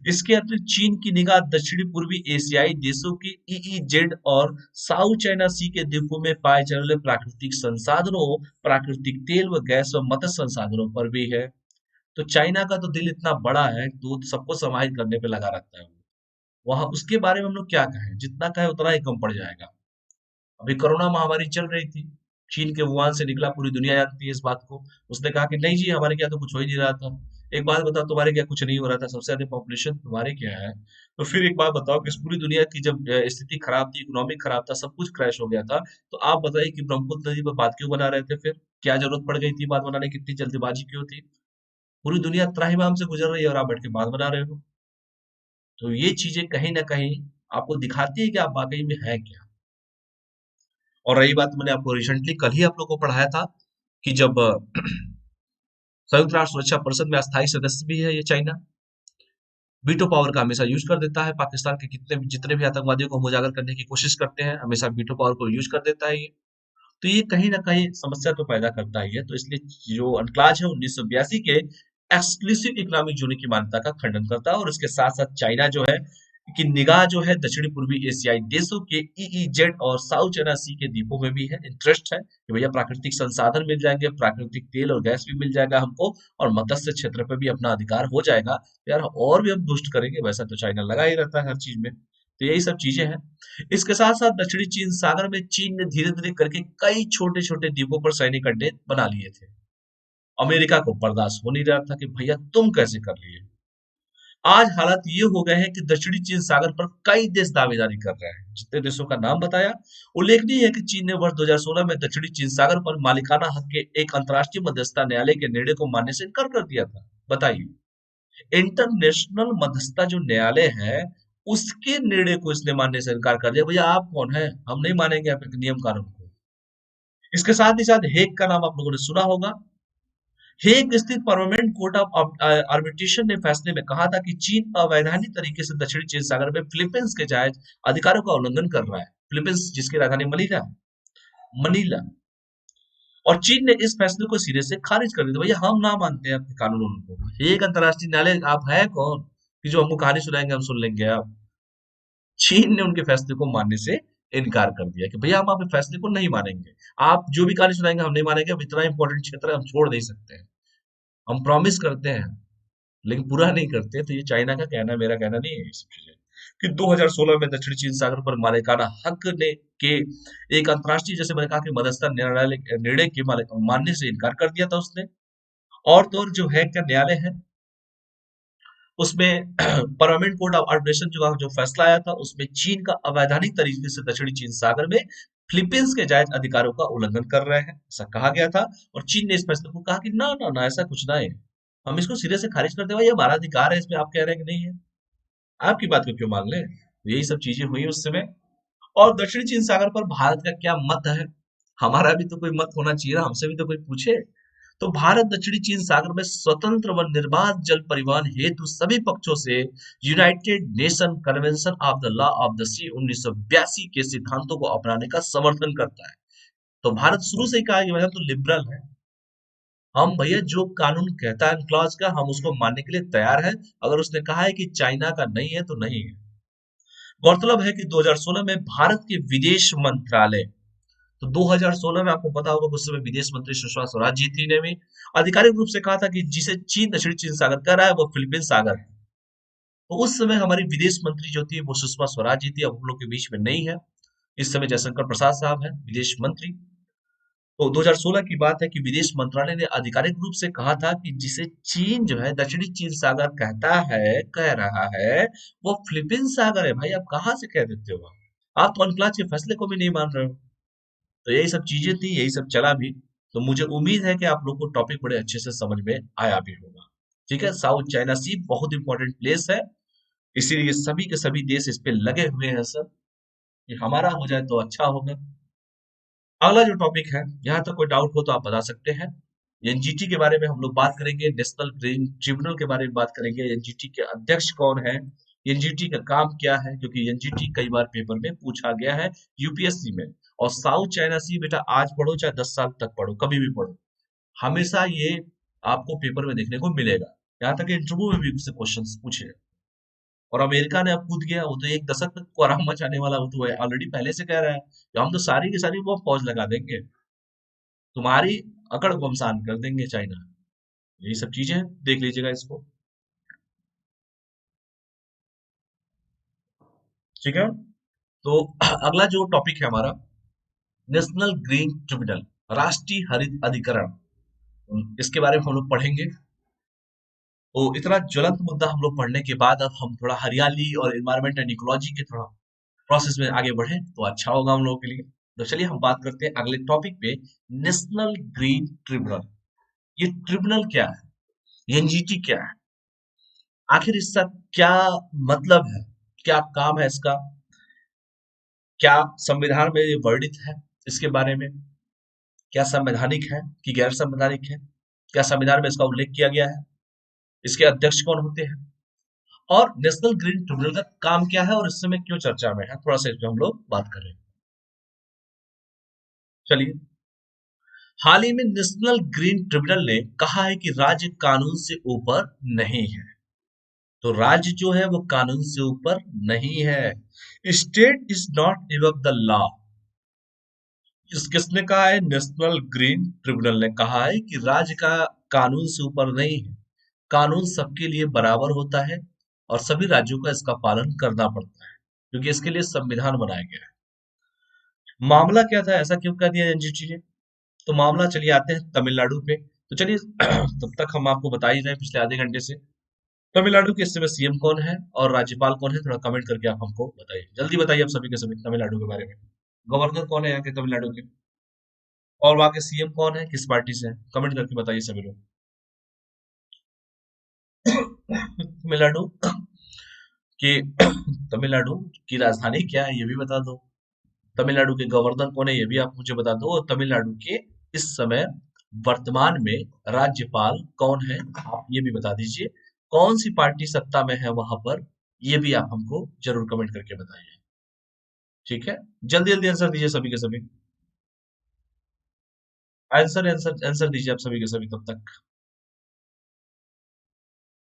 इसके अतिरिक्त चीन की निगाह दक्षिणी पूर्वी एशियाई देशों के ईईजेड और साउथ चाइना सी के द्वीपों में पाए जाने वाले प्राकृतिक संसाधनों, प्राकृतिक तेल व गैस व मत्स्य संसाधनों पर भी है। तो चाइना का तो दिल इतना बड़ा है तो वो तो सबको समाहित करने पे लगा रहता है। वहां उसके बारे में हम लोग क्या कहें, जितना कहें उतना ही कम पड़ जाएगा। अभी कोरोना महामारी चल रही थी, चीन के वुहान से निकला, पूरी दुनिया जानती है इस बात को। उसने कहा कि नहीं जी हमारे क्या तो कुछ हो ही नहीं रहा था। एक बात बताओ, तुम्हारे क्या कुछ नहीं हो रहा था, सबसे ज्यादा पॉपुलेशन तुम्हारे क्या है। तो फिर एक बात बताओ कि इस पूरी दुनिया की जब स्थिति खराब थी, इकोनॉमिक खराब था, सब कुछ क्रैश हो गया था, तो आप बताइए कि ब्रह्मपुत्र नदी पर बात क्यों बना रहे थे? फिर क्या जरूरत पड़ गई थी बात बनाने की, इतनी जल्दीबाजी क्यों थी? पूरी दुनिया त्राहिमाम से गुजर रही है और आप बैठ के बात बना रहे हो। तो ये चीजें कहीं ना कहीं आपको दिखाती है कि आप वाकई में है क्या। और रही बात, मैंने आपको रिसेंटली कल ही आप लोग को पढ़ाया था कि जब संयुक्त राष्ट्र सुरक्षा परिषद में अस्थायी सदस्य भी है ये चाइना, वीटो पावर का हमेशा यूज कर देता है, पाकिस्तान के जितने भी आतंकवादियों को हम उजागर करने की कोशिश करते हैं हमेशा वीटो पावर को यूज कर देता है ये। तो ये कहीं ना कहीं समस्या तो पैदा करता ही है। तो इसलिए जो अनक्लाज है 1982 के एक्सक्लूसिव इकोनॉमिक जोन की मान्यता का खंडन करता है, और उसके साथ साथ चाइना जो है कि निगाह जो है दक्षिणी पूर्वी एशियाई देशों के ईईजेड और साउथ चाइना सी के द्वीपों में भी है, इंटरेस्ट है कि भैया प्राकृतिक संसाधन मिल जाएंगे, प्राकृतिक तेल और गैस भी मिल जाएगा हमको, और मत्स्य क्षेत्र पे भी अपना अधिकार हो जाएगा, तो यार और भी हम दुष्ट करेंगे, वैसा तो चाइना लगा ही रहता है हर चीज में। तो यही सब चीजें हैं। इसके साथ साथ दक्षिणी चीन सागर में चीन ने धीरे धीरे करके कई छोटे छोटे द्वीपों पर सैनिक अड्डे बना लिए थे। अमेरिका को बर्दाश्त हो नहीं रहा था कि भैया तुम कैसे कर लिए। आज हालात ये हो गए हैं कि दक्षिणी चीन सागर पर कई देश दावेदारी कर रहे हैं। जितने देशों का नाम बताया, उल्लेखनीय है कि चीन ने वर्ष 2016 में दक्षिणी चीन सागर पर मालिकाना हक के एक अंतर्राष्ट्रीय मध्यस्थता न्यायालय के निर्णय को मानने से इनकार कर दिया था। बताइए, इंटरनेशनल मध्यस्थता जो न्यायालय है, उसके निर्णय को इसने मानने से इनकार कर दिया। भैया आप कौन है, हम नहीं मानेंगे आपके नियम कानून को। इसके साथ ही साथ हेग का नाम आप लोगों ने सुना होगा। हेग स्थित परमानेंट कोर्ट ऑफ आर्बिट्रेशन ने फैसले में कहा था कि चीन अवैधानिक तरीके से दक्षिणी चीन सागर में फिलीपींस के जायज अधिकारों का उल्लंघन कर रहा है। फिलीपींस जिसकी राजधानी मनीला मनीला और चीन ने इस फैसले को सिरे से खारिज कर दिया। भैया हम ना मानते हैं आपके कानूनों को। एक अंतर्राष्ट्रीय न्यायालय आप है कौन कि जो हमको कहानी सुनाएंगे हम सुन लेंगे। आप चीन ने उनके फैसले को मानने से इनकार कर दिया कि भैया हम आपके फैसले को नहीं मानेंगे। आप जो भी कहानी सुनाएंगे हम नहीं मानेंगे। अब इतना इंपॉर्टेंट क्षेत्र है, हम छोड़ नहीं सकते हैं। हम प्रॉमिस करते हैं लेकिन पूरा नहीं करते। तो ये चाइना का कहना, मेरा कहना नहीं है। ये सब चीजें कि 2016 में दक्षिण चीन सागर पर मालिकाना हक ने के एक अंतर्राष्ट्रीय, जैसे मैंने कहा कि मध्यस्थता न्यायालय निर्णय के मानने से इनकार कर दिया था उसने। और तो और जो है क्या न्यायालय है उसमें परमानेंट कोर्ट ऑफ आर्बिट्रेशन जो फैसला आया था, उसमें चीन का अवैधानिक तरीके से दक्षिणी चीन सागर में फिलीपींस के जायज अधिकारों का उल्लंघन कर रहे हैं, ऐसा कहा गया था। और चीन ने इस फैसले को कहा कि ना ना ना, ऐसा कुछ ना है, हम इसको सिरे से खारिज करते हुए, ये हमारा अधिकार है, इसमें आप कह रहे हैं कि नहीं है, आपकी बात को क्यों मान ले। यही सब चीजें हुई उस समय। और दक्षिणी चीन सागर पर भारत का क्या मत है, हमारा भी तो कोई मत होना चाहिए ना, हमसे भी तो कोई पूछे। तो भारत दक्षिणी चीन सागर में स्वतंत्र व निर्बाध जल परिवहन हेतु सभी पक्षों से United Nation Convention of the law of the sea 1982 के सिद्धांतों को अपनाने का समर्थन करता है। तो भारत शुरू से ही कहा कि भैया तो लिबरल है, हम भैया जो कानून कहता है क्लॉज का हम उसको मानने के लिए तैयार है। अगर उसने कहा है कि चाइना का नहीं है तो नहीं है। गौरतलब है कि 2016 में भारत के विदेश मंत्रालय, तो 2016 में आपको पता होगा उस समय विदेश मंत्री सुषमा स्वराज जी थी ने भी आधिकारिक रूप से कहा था कि जिसे चीन दक्षिणी चीन सागर कह रहा है वो फिलीपींस सागर है। तो उस समय हमारी विदेश मंत्री जो थी वो सुषमा स्वराज जी थी, अब हम लोग के बीच में नहीं है। इस समय जयशंकर प्रसाद साहब है विदेश मंत्री। तो 2016 की बात है कि विदेश मंत्रालय ने आधिकारिक रूप से कहा था कि जिसे चीन जो है दक्षिणी चीन सागर कहता है, कह रहा है, वो फिलीपींस सागर है। भाई आप कहाँ से कह देते हो, आप तो अनक्लास के फैसले को भी नहीं मान रहे हो। तो यही सब चीजें थी, यही सब चला भी। तो मुझे उम्मीद है कि आप लोग को टॉपिक बड़े अच्छे से समझ में आया भी होगा। ठीक है, साउथ चाइना सी बहुत इंपॉर्टेंट प्लेस है, इसीलिए सभी के सभी देश इस पे लगे हुए हैं सर, कि हमारा हो जाए तो अच्छा होगा। अगला जो टॉपिक है, यहाँ तक कोई डाउट हो तो आप बता सकते हैं। एनजीटी के बारे में हम लोग बात करेंगे, नेशनल ग्रीन ट्रिब्यूनल के बारे में बात करेंगे, एनजीटी के अध्यक्ष कौन है, एनजीटी का काम क्या है, क्योंकि एनजीटी कई बार पेपर में पूछा गया है यूपीएससी में। और साउथ चाइना सी बेटा आज पढ़ो चाहे 10 साल तक पढ़ो, कभी भी पढ़ो, हमेशा ये आपको पेपर में देखने को मिलेगा। यहाँ तक इंटरव्यू में भी इससे क्वेश्चन पूछे। और अमेरिका ने अब कूद गया, वो तो एक दशक तक को आराम मचाने वाला, वो तो ऑलरेडी पहले से कह रहा है कि हम तो सारी की सारी वो फौज लगा देंगे, तुम्हारी अकड़ को हम शांत कर देंगे चाइना। यही सब चीजें हैं, देख लीजिएगा इसको। ठीक है, तो अगला जो टॉपिक है हमारा, नेशनल ग्रीन ट्रिब्यूनल, राष्ट्रीय हरित अधिकरण। इसके बारे में हम लोग पढ़ेंगे। तो इतना ज्वलंत मुद्दा हम लोग पढ़ने के बाद अब हम थोड़ा हरियाली और इन्वायरमेंट एंड इकोलॉजी के थोड़ा प्रोसेस में आगे बढ़े तो अच्छा होगा हम लोगों के लिए। तो चलिए हम बात करते हैं अगले टॉपिक पे, नेशनल ग्रीन ट्रिब्यूनल। ये ट्रिब्यूनल क्या है, एनजीटी क्या है, आखिर इसका क्या मतलब है, क्या काम है इसका, क्या संविधान में ये वर्णित है, इसके बारे में क्या संवैधानिक है कि गैर संवैधानिक है, क्या संविधान में इसका उल्लेख किया गया है, इसके अध्यक्ष कौन होते हैं, और नेशनल ग्रीन ट्रिब्यूनल का काम क्या है और इस समय क्यों चर्चा में है, थोड़ा सा इस पे हम लोग बात करें। चलिए, हाल ही में नेशनल ग्रीन ट्रिब्यूनल ने कहा है कि राज्य कानून से ऊपर नहीं है। तो राज्य जो है वो कानून से ऊपर नहीं है। State is not above the law. किसने कहा है? नेशनल ग्रीन ट्रिब्यूनल ने कहा है कि राज्य का कानून से ऊपर नहीं है। कानून सबके लिए बराबर होता है और सभी राज्यों का इसका पालन करना पड़ता है, क्योंकि इसके लिए संविधान बनाया गया है। मामला क्या था, ऐसा क्यों कर दिया एनजीटी ने? तो मामला, चलिए आते हैं तमिलनाडु पे। तो चलिए तब तक हम आपको बता ही रहे हैं पिछले आधे घंटे से। तमिलनाडु के इस समय सीएम कौन है और राज्यपाल कौन है, थोड़ा कमेंट करके आप हमको बताइए, जल्दी बताइए आप सभी के सभी तमिलनाडु के बारे में। गवर्नर कौन है यहाँ के तमिलनाडु के, और वहाँ के सीएम कौन है, किस पार्टी से है, कमेंट करके बताइए सभी लोग। तमिलनाडु की तमिलनाडु की राजधानी क्या है ये भी बता दो। तमिलनाडु के गवर्नर कौन है ये भी आप मुझे बता दो, और तमिलनाडु के इस समय वर्तमान में राज्यपाल कौन है आप ये भी बता दीजिए। कौन सी पार्टी सत्ता में है वहां पर, ये भी आप हमको जरूर कमेंट करके बताइए। ठीक है, जल्दी जल्दी आंसर दीजिए सभी के सभी। आंसर आंसर आंसर दीजिए आप सभी के सभी तब तक।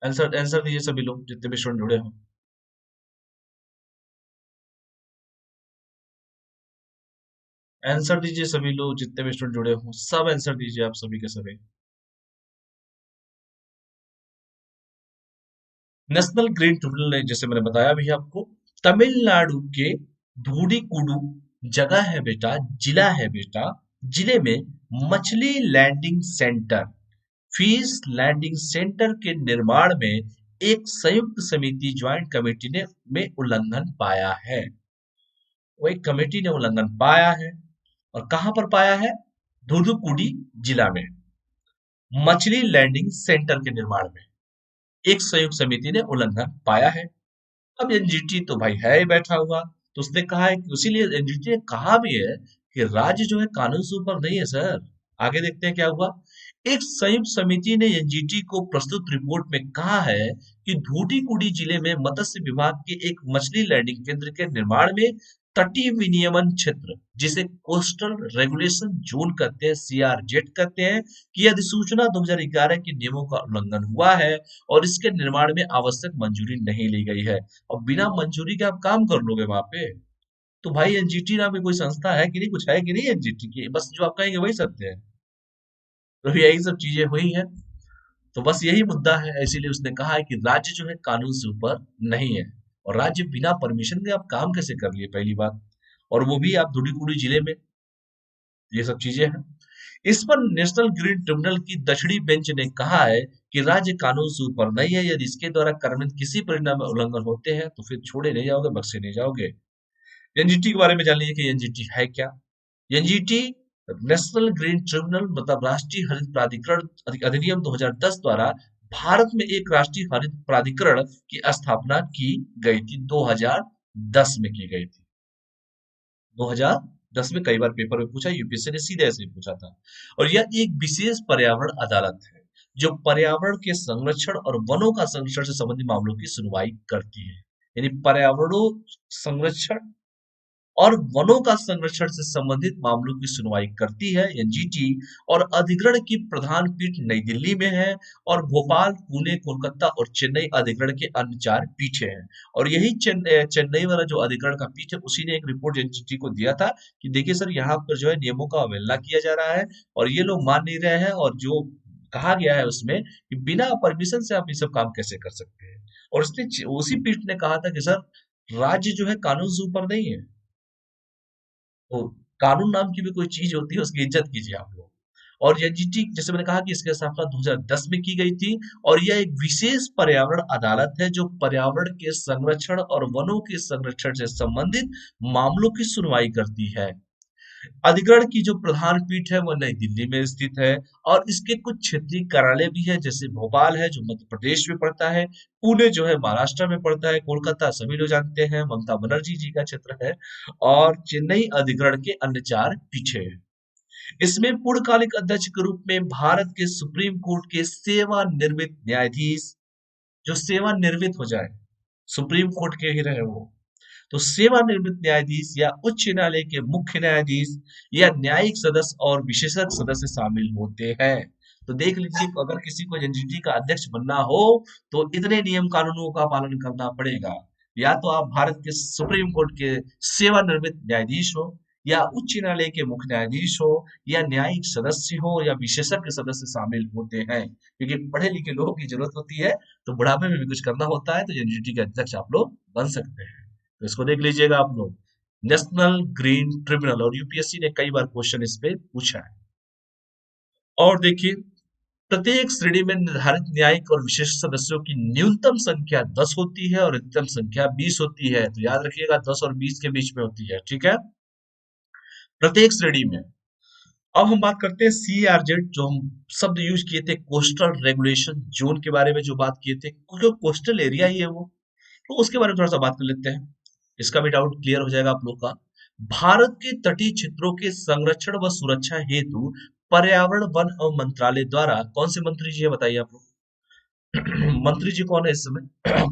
आंसर आंसर दीजिए सभी लोग जितने भी स्टूडेंट जुड़े हो। आंसर दीजिए सभी लोग जितने भी स्टूडेंट जुड़े हो, सब आंसर दीजिए आप सभी के सभी। नेशनल ग्रीन ट्रिब्यूनल ने, जैसे मैंने बताया भी आपको, तमिलनाडु के धूड़ीकुडु जगह है बेटा, जिला है बेटा, जिले में मछली landing centre, fish landing centre के निर्माण में एक संयुक्त समिति ज्वाइंट कमेटी ने में उल्लंघन पाया है। वही कमेटी ने उल्लंघन पाया है, और कहां पर पाया है? धूधुकुडी जिला में मछली लैंडिंग सेंटर के निर्माण में एक संयुक्त समिति ने उल्लंघन पाया है। अब एनजीटी तो भाई है ही बैठा हुआ, तो उसने कहा है कि, उसीलिए एनजीटी ने कहा भी है कि राज्य जो है कानून से ऊपर नहीं है सर। आगे देखते हैं क्या हुआ। एक संयुक्त समिति ने एनजीटी को प्रस्तुत रिपोर्ट में कहा है कि धूटीकुडी जिले में मत्स्य विभाग के एक मछली लैंडिंग केंद्र के निर्माण में तटीय विनियमन क्षेत्र, जिसे कोस्टल रेगुलेशन जोन कहते हैं, सीआरजेड कहते हैं, की अधिसूचना 2011 के नियमों का उल्लंघन हुआ है और इसके निर्माण में आवश्यक मंजूरी नहीं ली गई है। और बिना मंजूरी के आप काम कर लोगे वहां पे? तो भाई एनजीटी नाम की कोई संस्था है कि नहीं, कुछ है कि नहीं एनजीटी की? बस जो आप कहेंगे वही सत्य है। तो यही सब चीजें हुई है। तो बस यही मुद्दा है, इसीलिए उसने कहा है कि राज्य जो है कानून से ऊपर नहीं है, और राज्य बिना परमिशन के आप काम कैसे कर लिए, पहली बात, और वो भी आप धुड़ीकुड़ी जिले में। ये सब चीजें हैं। इस पर नेशनल ग्रीन ट्रिब्यूनल की दक्षिणी बेंच ने कहा है कि राज्य कानून से ऊपर नहीं है, यदि इसके द्वारा कार्यान्वित किसी परिणाम में उल्लंघन होते हैं तो फिर छोड़े नहीं जाओगे, बख्शे नहीं जाओगे। एनजीटी के बारे में जान लीजिए कि एनजीटी है क्या। एनजीटी नेशनल ग्रीन ट्रिब्यूनल मतलब राष्ट्रीय हरित प्राधिकरण अधिनियम 2010 द्वारा भारत में एक राष्ट्रीय हरित प्राधिकरण की स्थापना की गई थी, 2010 में की गई थी। 2010 में कई बार पेपर में पूछा, यूपीएससी ने सीधे ऐसे ही पूछा था। और यह एक विशेष पर्यावरण अदालत है जो पर्यावरण के संरक्षण और वनों का संरक्षण से संबंधित मामलों की सुनवाई करती है। यानी पर्यावरणों संरक्षण और वनों का संरक्षण से संबंधित मामलों की सुनवाई करती है एनजीटी। और अधिग्रहण की प्रधान पीठ नई दिल्ली में है, और भोपाल, पुणे, कोलकाता और चेन्नई अधिग्रहण के अन्य 4 पीठे हैं। और यही चेन्नई वाला जो अधिग्रहण का पीठ है, उसी ने एक रिपोर्ट एनजीटी को दिया था कि देखिए सर, यहाँ पर जो है नियमों का अवहेलना किया जा रहा है और ये लोग मान नहीं रहे हैं, और जो कहा गया है उसमें कि बिना परमिशन से आप ये सब काम कैसे कर सकते हैं। और उसने उसी पीठ ने कहा था कि सर, राज्य जो है कानून से ऊपर नहीं है। तो कानून नाम की भी कोई चीज होती है, उसकी इज्जत कीजिए आप लोग। और एनजीटी, जैसे मैंने कहा कि इसकी स्थापना 2010 में की गई थी, और यह एक विशेष पर्यावरण अदालत है जो पर्यावरण के संरक्षण और वनों के संरक्षण से संबंधित मामलों की सुनवाई करती है। अधिग्रहण की जो प्रधान पीठ है वो नई दिल्ली में स्थित है, और इसके कुछ क्षेत्रीय कार्यालय भी है, जैसे भोपाल है जो मध्य प्रदेश में पड़ता है, पुणे जो है महाराष्ट्र में पड़ता है, कोलकाता सभी लोग जानते हैं ममता बनर्जी जी का क्षेत्र है, और चेन्नई अधिग्रहण के अन्य 4 पीछे है। इसमें पूर्णकालिक अध्यक्ष के रूप में भारत के सुप्रीम कोर्ट के सेवानिवृत्त न्यायाधीश, जो सेवानिवृत्त हो जाए, सुप्रीम कोर्ट के ही रहे वो, तो सेवानिवृत्त न्यायाधीश या उच्च न्यायालय के मुख्य न्यायाधीश या न्यायिक सदस्य और विशेषज्ञ सदस्य शामिल होते हैं। तो देख लीजिए, अगर किसी को एनजीटी का अध्यक्ष बनना हो तो इतने नियम कानूनों का पालन करना पड़ेगा। या तो आप भारत के सुप्रीम कोर्ट के सेवानिवृत्त न्यायाधीश हो, या उच्च न्यायालय के मुख्य न्यायाधीश हो, या न्यायिक सदस्य हो, या विशेषज्ञ सदस्य शामिल होते हैं, क्योंकि पढ़े लिखे लोगों की जरूरत होती है। तो बुढ़ापे में भी कुछ करना होता है, तो एनजीटी के अध्यक्ष आप लोग बन सकते हैं। तो इसको देख लीजिएगा आप लोग, नेशनल ग्रीन ट्रिब्यूनल, और यूपीएससी ने कई बार क्वेश्चन इस पे पूछा है। और देखिए, प्रत्येक श्रेणी में निर्धारित न्यायिक और विशेष सदस्यों की न्यूनतम संख्या 10 होती है और अधिकतम संख्या 20 होती है। तो याद रखिएगा, 10 और 20 के बीच में होती है, ठीक है, प्रत्येक श्रेणी में। अब हम बात करते हैं सीआरजेड, जो हम शब्द यूज किए थे कोस्टल रेगुलेशन जोन के बारे में, जो बात किए थे, क्योंकि कोस्टल एरिया ही है वो, तो उसके बारे में थोड़ा सा बात कर लेते हैं। इसका भी डाउट क्लियर हो जाएगा आप लोग का। भारत के तटीय क्षेत्रों के संरक्षण व सुरक्षा हेतु पर्यावरण वन एवं मंत्रालय द्वारा कौन से मंत्री जी है, बताइए आप लोग। मंत्री जी कौन है इस समय?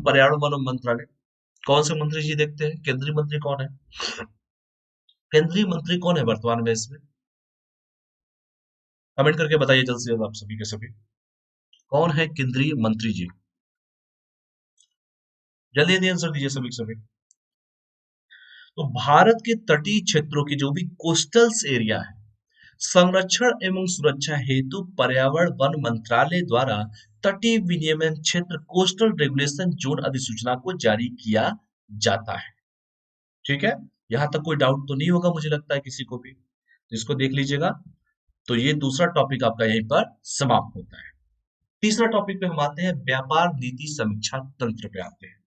पर्यावरण वन एवं मंत्रालय, कौन से मंत्री जी देखते हैं, केंद्रीय मंत्री कौन है? केंद्रीय मंत्री कौन है वर्तमान में इसमें? कमेंट करके बताइए जल्द से जल्द आप सभी के सभी, कौन है केंद्रीय मंत्री जी? जल्दी जल्दी आंसर दीजिए सभी के सभी। तो भारत के तटीय क्षेत्रों की जो भी कोस्टल्स एरिया है, संरक्षण एवं सुरक्षा हेतु पर्यावरण वन मंत्रालय द्वारा तटीय विनियमन क्षेत्र कोस्टल रेगुलेशन जोन अधिसूचना को जारी किया जाता है। ठीक है, यहां तक कोई डाउट तो नहीं होगा मुझे लगता है किसी को भी, तो इसको देख लीजिएगा। तो ये दूसरा टॉपिक आपका यहीं पर समाप्त होता है। तीसरा टॉपिक पे हम आते हैं, व्यापार नीति समीक्षा तंत्र पे आते हैं।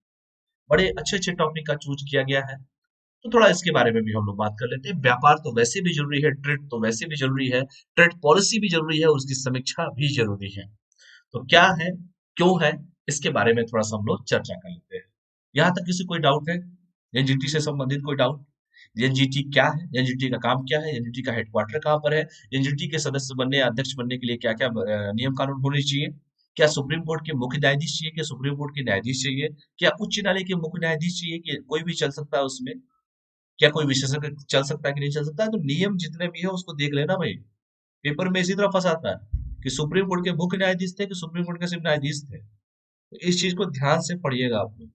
बड़े अच्छे अच्छे टॉपिक का चूज किया गया है, तो थोड़ा इसके बारे में भी हम लोग बात कर लेते हैं। व्यापार तो वैसे भी जरूरी है, ट्रेड तो वैसे भी जरूरी है, ट्रेड पॉलिसी भी जरूरी है, उसकी समीक्षा भी जरूरी है। तो क्या है, क्यों है, इसके बारे में थोड़ा सा हम लोग चर्चा कर लेते हैं। यहाँ तक किसी कोई डाउट है एनजीटी से संबंधित, कोई डाउट? एनजीटी क्या है, एनजीटी का काम क्या है, एनजीटी का हेडक्वार्टर कहाँ पर है, एनजीटी के सदस्य बनने, अध्यक्ष बनने के लिए क्या क्या नियम कानून होने चाहिए, क्या सुप्रीम कोर्ट के मुख्य न्यायाधीश चाहिए, क्या सुप्रीम कोर्ट के न्यायाधीश चाहिए, क्या उच्च न्यायालय के मुख्य न्यायाधीश चाहिए, कि कोई भी चल सकता है उसमें, क्या कोई विशेषज्ञ चल सकता है कि नहीं चल सकता है? तो नियम जितने भी है उसको देख लेना भाई। पेपर में इसी तरह फंसाता है कि सुप्रीम कोर्ट के मुख्य न्यायाधीश थे, कि सुप्रीम कोर्ट के सिर्फ न्यायाधीश थे। तो इस चीज को ध्यान से पढ़िएगा आप लोग।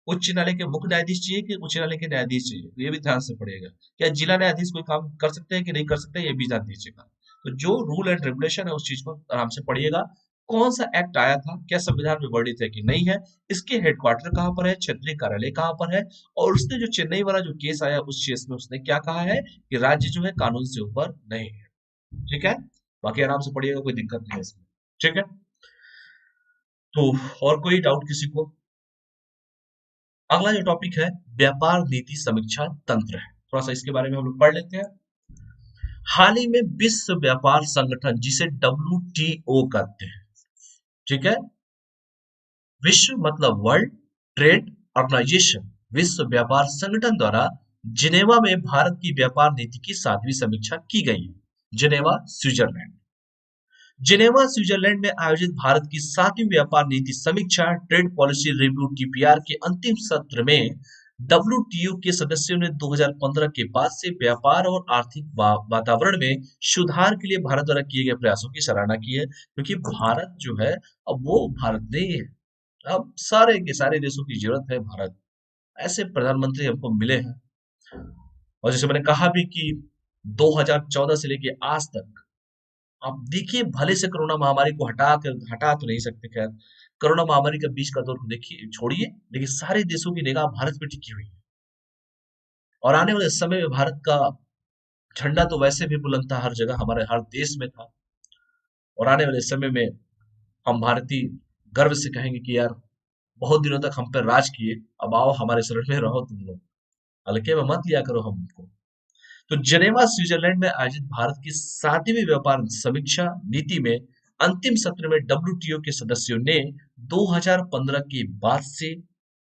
उच्च न्यायालय के मुख्य न्यायाधीश चाहिए कि उच्च न्यायालय के न्यायाधीश चाहिए, तो ये भी ध्यान से पढ़िएगा। क्या जिला न्यायाधीश कोई काम कर सकते हैं कि नहीं कर सकते, ये भी जान दीजिएगा। तो जो रूल एंड रेगुलेशन है उस चीज को आराम से पढ़िएगा। कौन सा एक्ट आया था, क्या संविधान में वर्णित है कि नहीं है, इसके हेडक्वार्टर कहाँ पर है, क्षेत्रीय कार्यालय कहाँ पर है, और उसने जो चेन्नई वाला जो केस आया उस केस में उसने क्या कहा है कि राज्य जो है कानून से ऊपर नहीं है। ठीक है, बाकी आराम से पढ़िएगा, कोई दिक्कत नहीं है इसमें। ठीक है, तो और कोई डाउट किसी को? अगला जो टॉपिक है, व्यापार नीति समीक्षा तंत्र है, थोड़ा सा इसके बारे में हम लोग पढ़ लेते हैं। हाल ही में विश्व व्यापार संगठन, जिसे डब्ल्यूटीओ कहते हैं, ठीक है, विश्व मतलब वर्ल्ड ट्रेड ऑर्गेनाइजेशन, विश्व व्यापार संगठन द्वारा जिनेवा में भारत की व्यापार नीति की 7वीं समीक्षा की गई है। जिनेवा स्विट्जरलैंड, जिनेवा स्विट्जरलैंड में आयोजित भारत की 7वीं व्यापार नीति समीक्षा ट्रेड पॉलिसी रिव्यू टीपीआर के अंतिम सत्र में डब्ल्यूटीओ के सदस्यों ने 2015 के बाद से व्यापार और आर्थिक वातावरण में सुधार के लिए भारत द्वारा किए गए प्रयासों की सराहना की है। क्योंकि भारत जो है, अब वो भारत नहीं है, अब सारे के सारे देशों की जरूरत है भारत। ऐसे प्रधानमंत्री हमको मिले हैं, और जैसे मैंने कहा भी कि 2014 से लेके आज तक आप देखिए, भले से कोरोना महामारी को हटा तो नहीं सकते, खैर कोरोना महामारी का बीच का दौर को देखिए, छोड़िए, लेकिन सारे देशों की निगाह भारत पे टिकी हुई है। और आने वाले समय में भारत का झंडा तो वैसे भी बुलंद था, हर जगह हमारे हर देश में था, और आने वाले समय में हम भारतीय गर्व से कहेंगे कि यार, बहुत दिनों तक हम पर राज किए, अब आओ हमारे शरण में रहो, तुम लोग हल्के में मत लिया करो हमको। तो जेनेवा स्विट्जरलैंड में आयोजित भारत की 7वीं व्यापार समीक्षा नीति में अंतिम सत्र में डब्ल्यूटीओ के सदस्यों ने 2015 के बाद से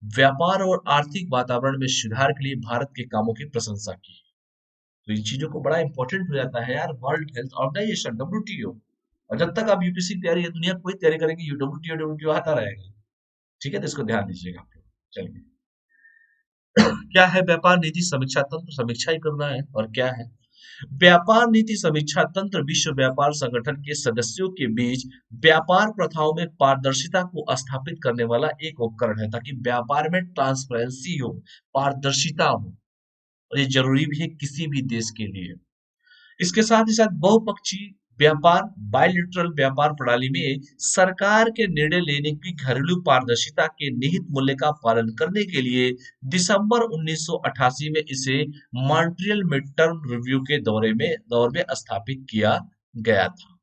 व्यापार और आर्थिक वातावरण में सुधार के लिए भारत के कामों की प्रशंसा की। तो इन चीजों को बड़ा इंपॉर्टेंट हो जाता है यार, वर्ल्ड हेल्थ ऑर्गेनाइजेशन डब्ल्यूटीओ। और जब तक आप यूपीएससी की तैयारी, दुनिया कोई तैयारी करेंगे, डब्ल्यूटीओ डब्ल्यूटीओ आता रहेगा। ठीक है, तो इसको ध्यान दीजिएगा आप लोग। चलिए, क्या है व्यापार नीति समीक्षा तंत्र, समीक्षा ही करना है, और क्या है व्यापार नीति समीक्षा तंत्र विश्व व्यापार संगठन के सदस्यों के बीच व्यापार प्रथाओं में पारदर्शिता को स्थापित करने वाला एक उपकरण है, ताकि व्यापार में ट्रांसपेरेंसी हो, पारदर्शिता हो। और ये जरूरी भी है किसी भी देश के लिए। इसके साथ ही साथ बहुपक्षीय व्यापार बायलैटरल व्यापार प्रणाली में सरकार के निर्णय लेने की घरेलू पारदर्शिता के निहित मूल्य का पालन करने के लिए दिसंबर 1988 में इसे मॉन्ट्रियल मिड टर्म रिव्यू के दौर में स्थापित किया गया था।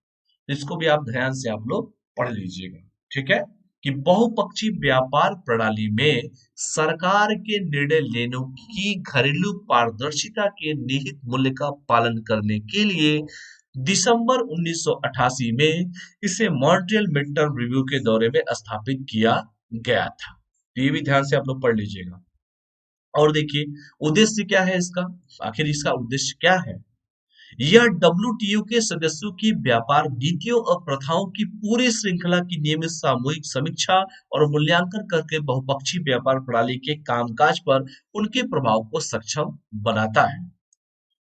इसको भी आप ध्यान से आप लोग पढ़ लीजिएगा, ठीक है, कि बहुपक्षीय व्यापार प्रणाली में सरकार के निर्णय लेने की घरेलू पारदर्शिता के निहित मूल्य का पालन करने के लिए दिसंबर 1988 में इसे मॉन्ट्रियल मिड टर्म रिव्यू के दौरे में स्थापित किया गया था। तो ये भी ध्यान से आप लोग पढ़ लीजिएगा। और देखिए उद्देश्य क्या है इसका, आखिर इसका उद्देश्य क्या है। यह डब्ल्यूटीओ के सदस्यों की व्यापार नीतियों और प्रथाओं की पूरी श्रृंखला की नियमित सामूहिक समीक्षा और मूल्यांकन करके बहुपक्षीय व्यापार प्रणाली के कामकाज पर उनके प्रभाव को सक्षम बनाता है।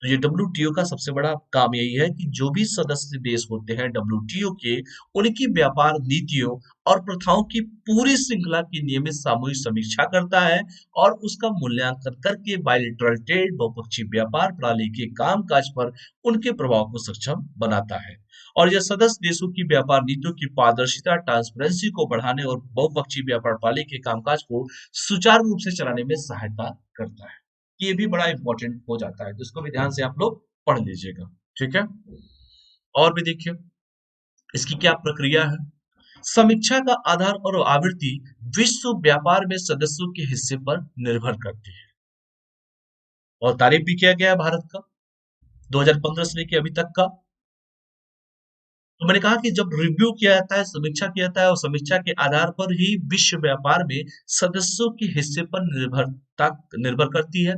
तो ये डब्ल्यूटीओ का सबसे बड़ा काम यही है कि जो भी सदस्य देश होते हैं डब्ल्यूटीओ के, उनकी व्यापार नीतियों और प्रथाओं की पूरी श्रृंखला की नियमित सामूहिक समीक्षा करता है और उसका मूल्यांकन करके बायलैटरल ट्रेड बहुपक्षीय व्यापार प्रणाली के कामकाज पर उनके प्रभाव को सक्षम बनाता है। और यह सदस्य देशों की व्यापार नीतियों की पारदर्शिता ट्रांसपेरेंसी को बढ़ाने और बहुपक्षीय व्यापार प्रणाली के कामकाज को सुचारू रूप से चलाने में सहायता करता है। ये भी बड़ा इंपॉर्टेंट हो जाता है, तो इसको भी ध्यान से आप लोग पढ़ लीजिएगा, ठीक है। और भी देखिए इसकी क्या प्रक्रिया है। समीक्षा का आधार और आवृत्ति विश्व व्यापार में सदस्यों के हिस्से पर निर्भर करती है। और तारीफ भी किया गया है भारत का 2015 से लेकर अभी तक का। तो मैंने कहा कि जब रिव्यू किया जाता है, समीक्षा किया जाता है, और समीक्षा के आधार पर ही विश्व व्यापार में सदस्यों के हिस्से पर निर्भर करती है।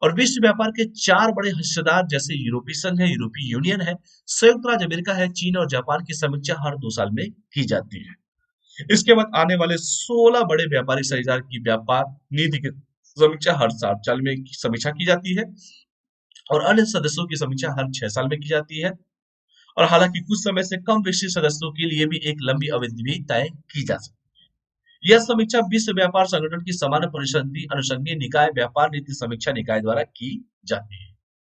और विश्व व्यापार के 4 बड़े हिस्सेदार जैसे यूरोपीय संघ है, यूरोपीय यूनियन है, संयुक्त राज्य अमेरिका है, चीन और जापान की समीक्षा हर 2 साल में की जाती है। इसके बाद आने वाले 16 बड़े व्यापारी साझेदार की व्यापार नीति की समीक्षा हर 7 साल में समीक्षा की जाती है और अन्य सदस्यों की समीक्षा हर 6 साल में की जाती है। और हालांकि कुछ समय से कम विकसित सदस्यों के लिए भी एक लंबी अवधि भी तय की जा सकती है। यह समीक्षा विश्व व्यापार संगठन की सामान्य परिषदीय अनुषंगीय निकाय व्यापार नीति समीक्षा निकाय द्वारा की जाती है।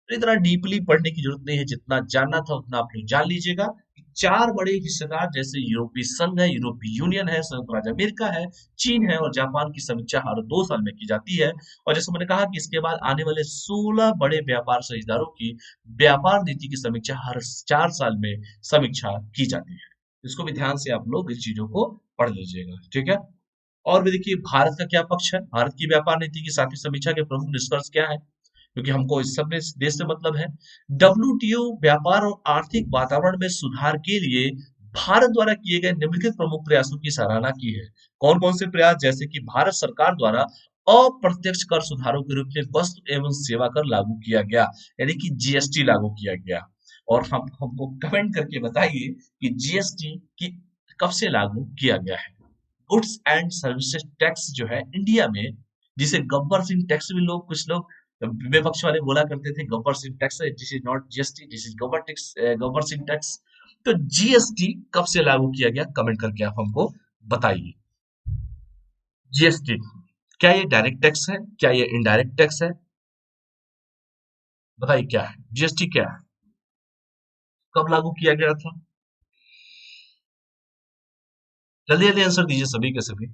तो इतना डीपली पढ़ने की जरूरत नहीं है, जितना जानना था उतना आप लोग जान लीजिएगा। 4 बड़े हिस्सेदार जैसे यूरोपीय संघ है, यूरोपीय यूनियन है, संयुक्त राज्य अमेरिका है, चीन है और जापान की समीक्षा हर 2 साल में की जाती है। और जैसे मैंने कहा कि इसके बाद आने वाले 16 बड़े व्यापार साझेदारों की व्यापार नीति की समीक्षा हर 4 साल में समीक्षा की जाती है। इसको भी ध्यान से आप लोग इन चीजों को पढ़ लीजिएगा, ठीक है। और भी देखिए भारत का क्या पक्ष है। भारत की व्यापार नीति की सातवीं समीक्षा के प्रमुख निष्कर्ष क्या है, क्योंकि हमको इस सब देश से मतलब है। डब्ल्यूटीओ व्यापार और आर्थिक वातावरण में सुधार के लिए भारत द्वारा किए गए निम्नलिखित प्रमुख प्रयासों की सराहना की है। कौन कौन से प्रयास, जैसे कि भारत सरकार द्वारा अप्रत्यक्ष कर सुधारों के रूप में वस्तु एवं सेवा कर लागू किया गया, यानी कि जीएसटी लागू किया गया। और हमको कमेंट करके बताइए कि जीएसटी की कब से लागू किया गया है। गुड्स एंड सर्विसेज टैक्स जो है इंडिया में, जिसे गब्बर सिंह टैक्स भी लोग, कुछ लोग विपक्ष वाले बोला करते थे Gabbar Singh tax, this is not GST, this is Gabbar Singh tax. तो जीएसटी कब से लागू किया गया, कमेंट करके आप हमको बताइए। जीएसटी क्या ये डायरेक्ट टैक्स है, क्या ये इनडायरेक्ट टैक्स है, बताइए क्या है जीएसटी, क्या है, कब लागू किया गया था। जल्दी जल्दी आंसर दीजिए सभी के सभी।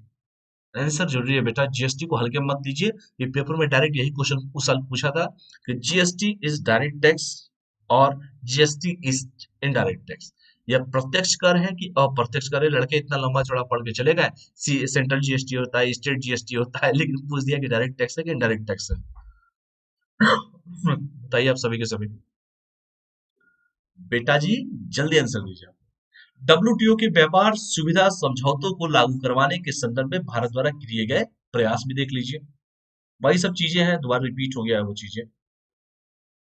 आंसर जरूरी है बेटा, जीएसटी को हल्के मत लीजिए। ये पेपर में डायरेक्ट यही क्वेश्चन उस साल पूछा था कि जीएसटी इज डायरेक्ट टैक्स और जीएसटी इज इनडायरेक्ट टैक्स। यह प्रत्यक्ष कर है कि अप्रत्यक्ष कर है। लड़के इतना लंबा चौड़ा पढ़ के चले गए, सेंट्रल जीएसटी होता है, स्टेट जीएसटी होता है, लेकिन पूछ दिया कि डायरेक्ट टैक्स है कि इनडायरेक्ट टैक्स है। बताइए आप सभी के सभी। बेटा जी जल्दी आंसर दीजिए। डब्ल्यूटीओ के व्यापार सुविधा समझौतों को लागू करवाने के संदर्भ में भारत द्वारा किए गए प्रयास भी देख लीजिए। वही सब चीजें हैं, दोबारा रिपीट हो गया है वो चीजें।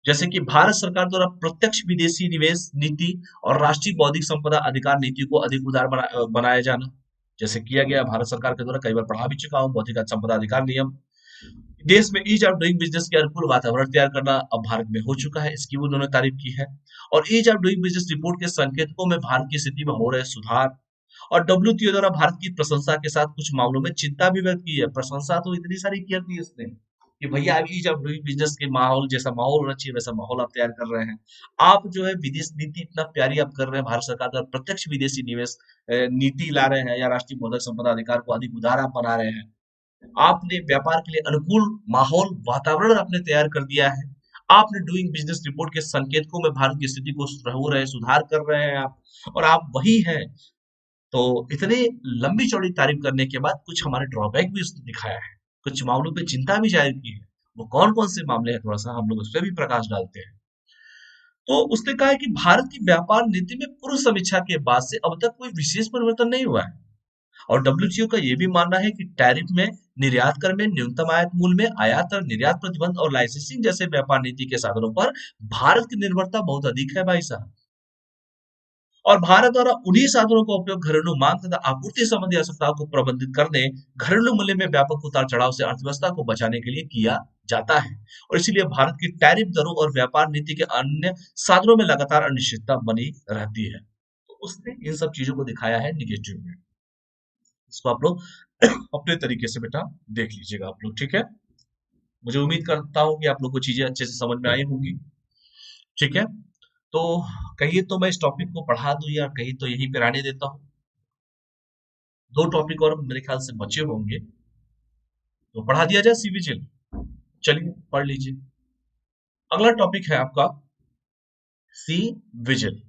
जैसे कि भारत सरकार द्वारा प्रत्यक्ष विदेशी निवेश नीति और राष्ट्रीय बौद्धिक संपदा अधिकार नीति को अधिक उदार बनाया जाना, जैसे किया गया भारत सरकार के द्वारा, कई बार पढ़ा भी चुका हूं, बौद्धिक संपदा अधिकार नियम। देश में ईज ऑफ डूइंग बिजनेस के अनुकूल वातावरण तैयार करना अब भारत में हो चुका है, इसकी भी उन्होंने तारीफ की है। और ease of doing business report के संकेतकों में भारत की स्थिति में हो रहे सुधार और डब्ल्यूटीओ द्वारा भारत की प्रशंसा के साथ कुछ मामलों में चिंता भी व्यक्त की है। प्रशंसा तो इतनी सारी की थी उसने कि भैया आप ईज ऑफ डूइंग बिजनेस के माहौल जैसा माहौल होना चाहिए वैसा माहौल आप तैयार कर रहे हैं। आप जो है विदेश नीति इतना प्यारी आप कर रहे हैं, भारत सरकार द्वारा प्रत्यक्ष विदेशी निवेश नीति ला रहे हैं या राष्ट्रीय बौद्धिक संपदा अधिकार को अधिक उदार आप बना रहे हैं। आपने व्यापार के लिए अनुकूल माहौल वातावरण आपने तैयार कर दिया है। आपने डूइंग बिजनेस रिपोर्ट के संकेतकों में भारत की स्थिति को हो रहे सुधार कर रहे हैं आप, और आप वही हैं। तो इतने लंबी चौड़ी तारीफ करने के बाद कुछ हमारे ड्रॉबैक भी उसने दिखाया है, कुछ मामलों पे चिंता भी जाहिर की है। वो कौन कौन से मामले हैं, थोड़ा सा हम लोग उस पर भी प्रकाश डालते हैं। तो उसने कहा है कि भारत की व्यापार नीति में पूर्व समीक्षा के बाद से अब तक कोई विशेष परिवर्तन नहीं हुआ है। और डब्ल्यूटीओ का यह भी मानना है कि टैरिफ में, निर्यात कर में, न्यूनतम आयात मूल्य में, आयात और निर्यात प्रतिबंध और लाइसेंसिंग जैसे व्यापार नीति के साधनों पर भारत की निर्भरता बहुत अधिक है भाई साहब। और भारत द्वारा उन्हीं साधनों का उपयोग घरेलू मांग तथा आपूर्ति संबंधी आवश्यकताओं को प्रबंधित करने, घरेलू मूल्य में व्यापक उतार चढ़ाव से अर्थव्यवस्था को बचाने के लिए किया जाता है। और इसीलिए भारत की टैरिफ दरों और व्यापार नीति के अन्य साधनों में लगातार अनिश्चितता बनी रहती है। तो उसने इन सब चीजों को दिखाया है निगेटिव में। इसको आप लोग अपने तरीके से बेटा देख लीजिएगा आप लोग, ठीक है। मुझे उम्मीद करता हूँ कि आप लोग को चीजें अच्छे से समझ में आई होंगी, ठीक है। तो कहिए तो मैं इस टॉपिक को पढ़ा दूं या कहीं तो यहीं पे रहने देता हूँ। दो टॉपिक और मेरे ख्याल से बचे होंगे, तो पढ़ा दिया जाए सी विजिल। चलिए पढ़ लीजिए। अगला टॉपिक है आपका सी विजिल।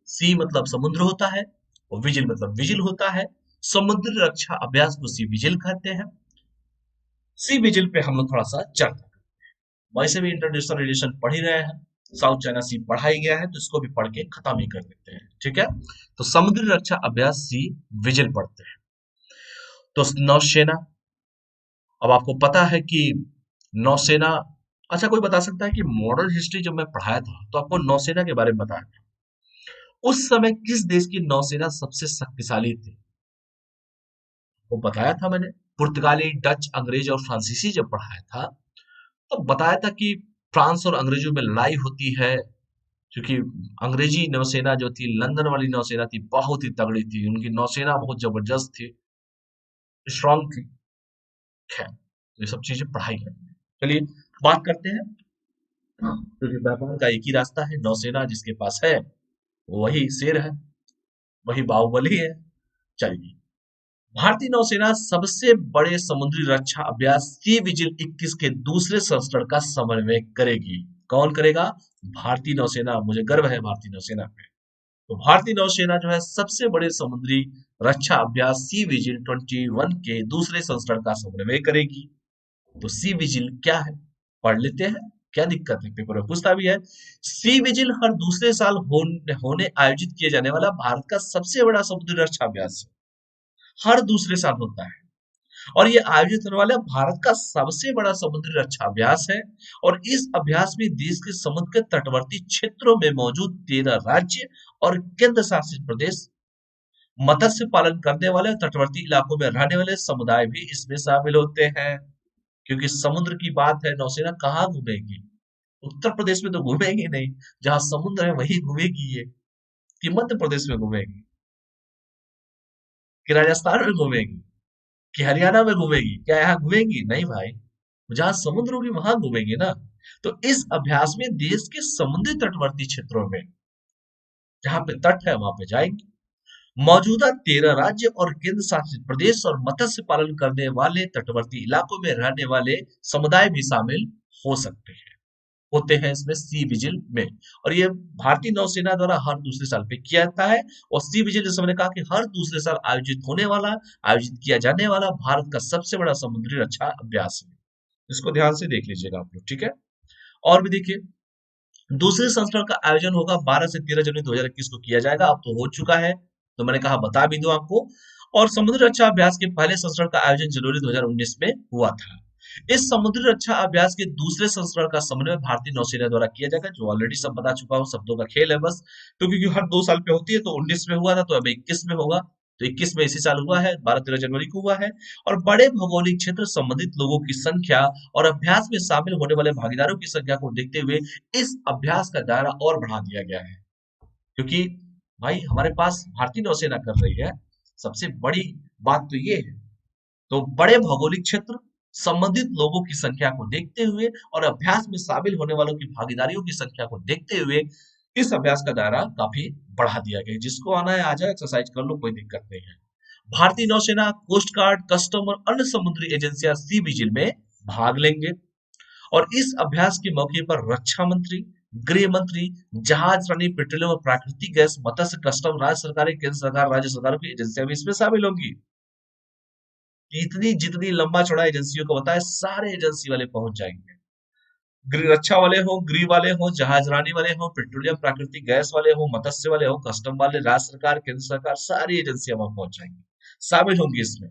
सी मतलब समुद्र होता है और विजिल मतलब विजिल होता है। समुद्र रक्षा अभ्यास को सी विजिल कहते हैं। सी विजिल पे हम लोग थोड़ा सा चर्चा करते हैं। वैसे भी इंटरनेशनल रिलेशन पढ़ ही रहे हैं, साउथ चाइना सी पढ़ा ही गया है, तो इसको भी पढ़ के खत्म ही कर देते हैं, ठीक है। तो समुद्री रक्षा अभ्यास सी विजिल पढ़ते हैं। तो नौसेना, अब आपको पता है कि नौसेना, अच्छा कोई बता सकता है कि मॉडर्न हिस्ट्री जब मैं पढ़ाया था तो आपको नौसेना के बारे में बताया था, उस समय किस देश की नौसेना सबसे शक्तिशाली थी? वो बताया था मैंने, पुर्तगाली, डच, अंग्रेज और फ्रांसीसी जब पढ़ाया था तो बताया था कि फ्रांस और अंग्रेजों में लड़ाई होती है, क्योंकि अंग्रेजी नौसेना जो थी, लंदन वाली नौसेना थी, बहुत ही तगड़ी थी, उनकी नौसेना बहुत जबरदस्त थी, स्ट्रांग थी। खैर ये सब चीजें पढ़ाई करते हैं। चलिए बात करते हैं, क्योंकि व्यापार का एक ही रास्ता है, नौसेना जिसके पास है वही शेर है, वही बाहुबली है। चलिए, भारतीय नौसेना सबसे बड़े समुद्री रक्षा अभ्यास सी विजिल 21 के दूसरे संस्करण का समन्वय करेगी। कौन करेगा? भारतीय नौसेना। मुझे गर्व है भारतीय नौसेना पे। तो भारतीय नौसेना जो है सबसे बड़े समुद्री रक्षा अभ्यास सी विजिल 21 के दूसरे संस्करण का समन्वय करेगी। तो सी विजिल क्या है, पढ़ लेते हैं, क्या दिक्कत है, पेपर में पूछता भी है। सी विजिल हर दूसरे साल होने आयोजित किए जाने वाला भारत का सबसे बड़ा समुद्री रक्षा अभ्यास है। हर दूसरे साल होता है और ये आयोजित होने वाला भारत का सबसे बड़ा समुद्री रक्षा अभ्यास है। और इस अभ्यास में देश के समुद्र के तटवर्ती क्षेत्रों में मौजूद 13 राज्य और केंद्र शासित प्रदेश, मत्स्य पालन करने वाले तटवर्ती इलाकों में रहने वाले समुदाय भी इसमें शामिल होते हैं। क्योंकि समुद्र की बात है, नौसेना कहाँ घूमेगी? उत्तर प्रदेश में तो घूमेगी नहीं, जहां समुद्र है वही घूमेगी ये। कि मध्य प्रदेश में घूमेगी, कि राजस्थान में घूमेगी, कि हरियाणा में घूमेगी? क्या यहाँ घूमेगी? नहीं भाई, जहां समुद्र होगी वहां घूमेगी ना। तो इस अभ्यास में देश के समुद्री तटवर्ती क्षेत्रों में, जहां पे तट है वहां पे जाएंगे। मौजूदा 13 राज्य और केंद्र शासित प्रदेश और मत्स्य पालन करने वाले तटवर्ती इलाकों में रहने वाले समुदाय भी शामिल हो सकते हैं, होते हैं इसमें सी विजिल में। और ये भारतीय नौसेना द्वारा हर दूसरे साल पे किया जाता है। और सी विजिल जैसे मैंने कहा कि हर दूसरे साल आयोजित होने वाला, आयोजित किया जाने वाला भारत का सबसे बड़ा समुद्री रक्षा अभ्यास है। इसको ध्यान से देख लीजिएगा आप लोग, ठीक है। और भी देखिए, दूसरे संस्करण का आयोजन होगा 12 से 13 जनवरी 2021 को किया जाएगा। अब तो हो चुका है, तो मैंने कहा बता भी दूं आपको। और समुद्री रक्षा अभ्यास के पहले संस्करण का आयोजन जनवरी 2019 में हुआ था। इस समुद्री रक्षा अभ्यास के दूसरे संस्करण का समन्वय भारतीय नौसेना द्वारा किया जाएगा, जो ऑलरेडी सब बता चुका हूँ, शब्दों का खेल है बस। तो क्योंकि हर 2 साल पे होती है, तो 19 में हुआ था तो अब 21 में होगा, तो 21 में इसी साल हुआ है, 12-13 जनवरी को हुआ है। और बड़े भौगोलिक क्षेत्र संबंधित लोगों की संख्या और अभ्यास में शामिल होने वाले भागीदारों की संख्या को देखते हुए इस अभ्यास का दायरा और बढ़ा दिया गया है। क्योंकि भाई हमारे पास भारतीय नौसेना कर रही है, सबसे बड़ी बात तो ये है। तो बड़े भौगोलिक क्षेत्र, संबंधित लोगों की संख्या को देखते हुए और अभ्यास में शामिल होने वालों की भागीदारियों की संख्या को देखते हुए इस अभ्यास का दायरा काफी बढ़ा दिया गया है। जिसको आना है आ जाए, एक्सरसाइज कर लो, कोई दिक्कत नहीं है। भारतीय नौसेना, कोस्ट गार्ड, कस्टम और अन्य समुद्री एजेंसियां सी विजिल में भाग लेंगे। और इस अभ्यास के मौके पर रक्षा मंत्री, गृह मंत्री, जहाज रानी, पेट्रोलियम और प्राकृतिक गैस, मत्स्य, कस्टम, राज्य सरकारें, केंद्र सरकार, राज्य सरकारों की एजेंसियां भी इसमें शामिल होंगी। इतनी जितनी लंबा चौड़ा एजेंसियों को बताया, सारे एजेंसी वाले पहुंच जाएंगे। गृह रक्षा वाले हो, गृह वाले हो, जहाज रानी वाले हो, पेट्रोलियम प्राकृतिक गैस वाले हो, मत्स्य वाले हो, कस्टम वाले, राज्य सरकार, केंद्र सरकार, सारी एजेंसियां वहां पहुंच जाएंगी, शामिल होंगी इसमें।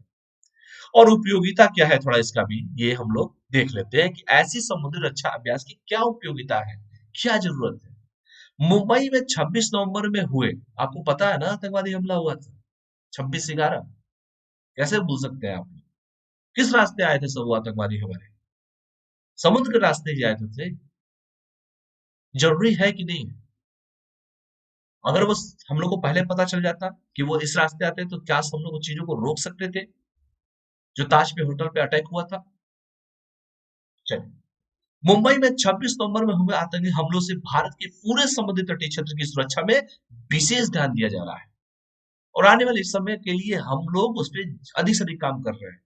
और उपयोगिता क्या है, थोड़ा इसका भी ये हम लोग देख लेते हैं कि ऐसी समुद्री रक्षा अभ्यास की क्या उपयोगिता है, क्या जरूरत है। मुंबई में 26 नवंबर में हुए, आपको पता है ना आतंकवादी हमला हुआ था 26/11, कैसे भूल सकते हैं आप। किस रास्ते आए थे सब वो आतंकवादी हमारे, समुद्र के रास्ते ही आए थे। जरूरी है कि नहीं, अगर वो हम लोग को पहले पता चल जाता कि वो इस रास्ते आते तो क्या हम लोग उन चीजों को रोक सकते थे जो ताज पे होटल पे अटैक हुआ था। चलिए, मुंबई में 26 नवंबर में हुए आतंकी हमलों से भारत के पूरे समुद्री तटीय क्षेत्र की सुरक्षा में विशेष ध्यान दिया जा रहा है। और आने वाले समय के लिए हम लोग उस पर अधिक से अधिक काम कर रहे हैं।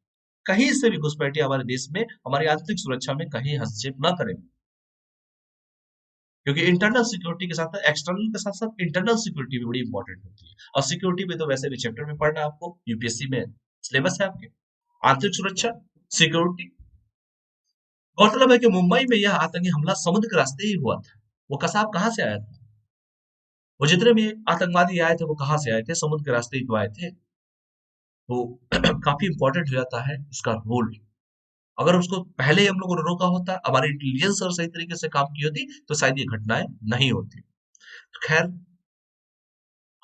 कहीं से भी घुसपैठिए हमारे देश में हमारी आंतरिक सुरक्षा में कहीं हस्तक्षेप न करें, क्योंकि इंटरनल सिक्योरिटी के साथ एक्सटर्नल के साथ साथ इंटरनल सिक्योरिटी भी बड़ी इंपॉर्टेंट होती है। और सिक्योरिटी में तो वैसे भी चैप्टर में पढ़ना है आपको, यूपीएससी में सिलेबस है आपके, आंतरिक सुरक्षा, सिक्योरिटी। गौरतलब है कि मुंबई में यह आतंकी हमला समुद्र के रास्ते ही हुआ था। वो कसाब कहाँ से आया था, वो जितने भी आतंकवादी आए थे वो कहाँ से आए थे, समुद्र के रास्ते ही तो आए थे। तो काफी इंपॉर्टेंट हो जाता है इसका रोल। अगर उसको पहले ही हम लोगों ने रोका होता, हमारी इंटेलिजेंस और सही तरीके से काम की होती, तो शायद ये घटनाएं नहीं होती। तो खैर,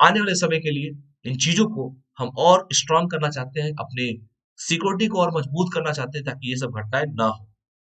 आने वाले समय के लिए इन चीजों को हम और स्ट्रांग करना चाहते हैं, अपने सिक्योरिटी को और मजबूत करना चाहते हैं ताकि ये सब घटनाएं ना हो।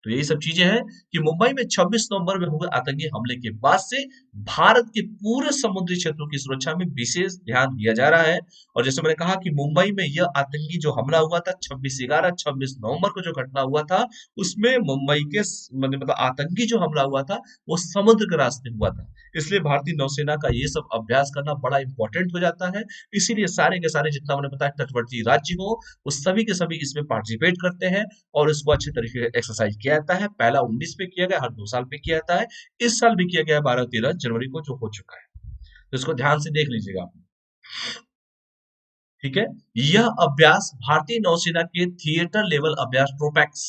तो यही सब चीजें हैं कि मुंबई में 26 नवंबर में हुए आतंकी हमले के बाद से भारत के पूरे समुद्री क्षेत्रों की सुरक्षा में विशेष ध्यान दिया जा रहा है। और जैसे मैंने कहा कि मुंबई में यह आतंकी जो हमला हुआ था 26 नवंबर को जो घटना हुआ था, उसमें मुंबई के मतलब आतंकी जो हमला हुआ था वो समुद्र के रास्ते हुआ था। इसलिए भारतीय नौसेना का ये सब अभ्यास करना बड़ा इंपॉर्टेंट हो जाता है। इसीलिए सारे के सारे जितना मैंने बताया तटवर्ती राज्य हो, वो सभी के सभी इसमें पार्टिसिपेट करते हैं और इसको अच्छे तरीके से एक्सरसाइज किया जाता है। पहला 19 पे किया गया, हर 2 साल पे किया जाता है। इस साल भी किया गया 12-13 जनवरी को जो हो चुका है, तो इसको ध्यान से देख लीजिएगा आप। ठीक है, यह अभ्यास भारतीय नौसेना के थिएटर लेवल अभ्यास TROPEX,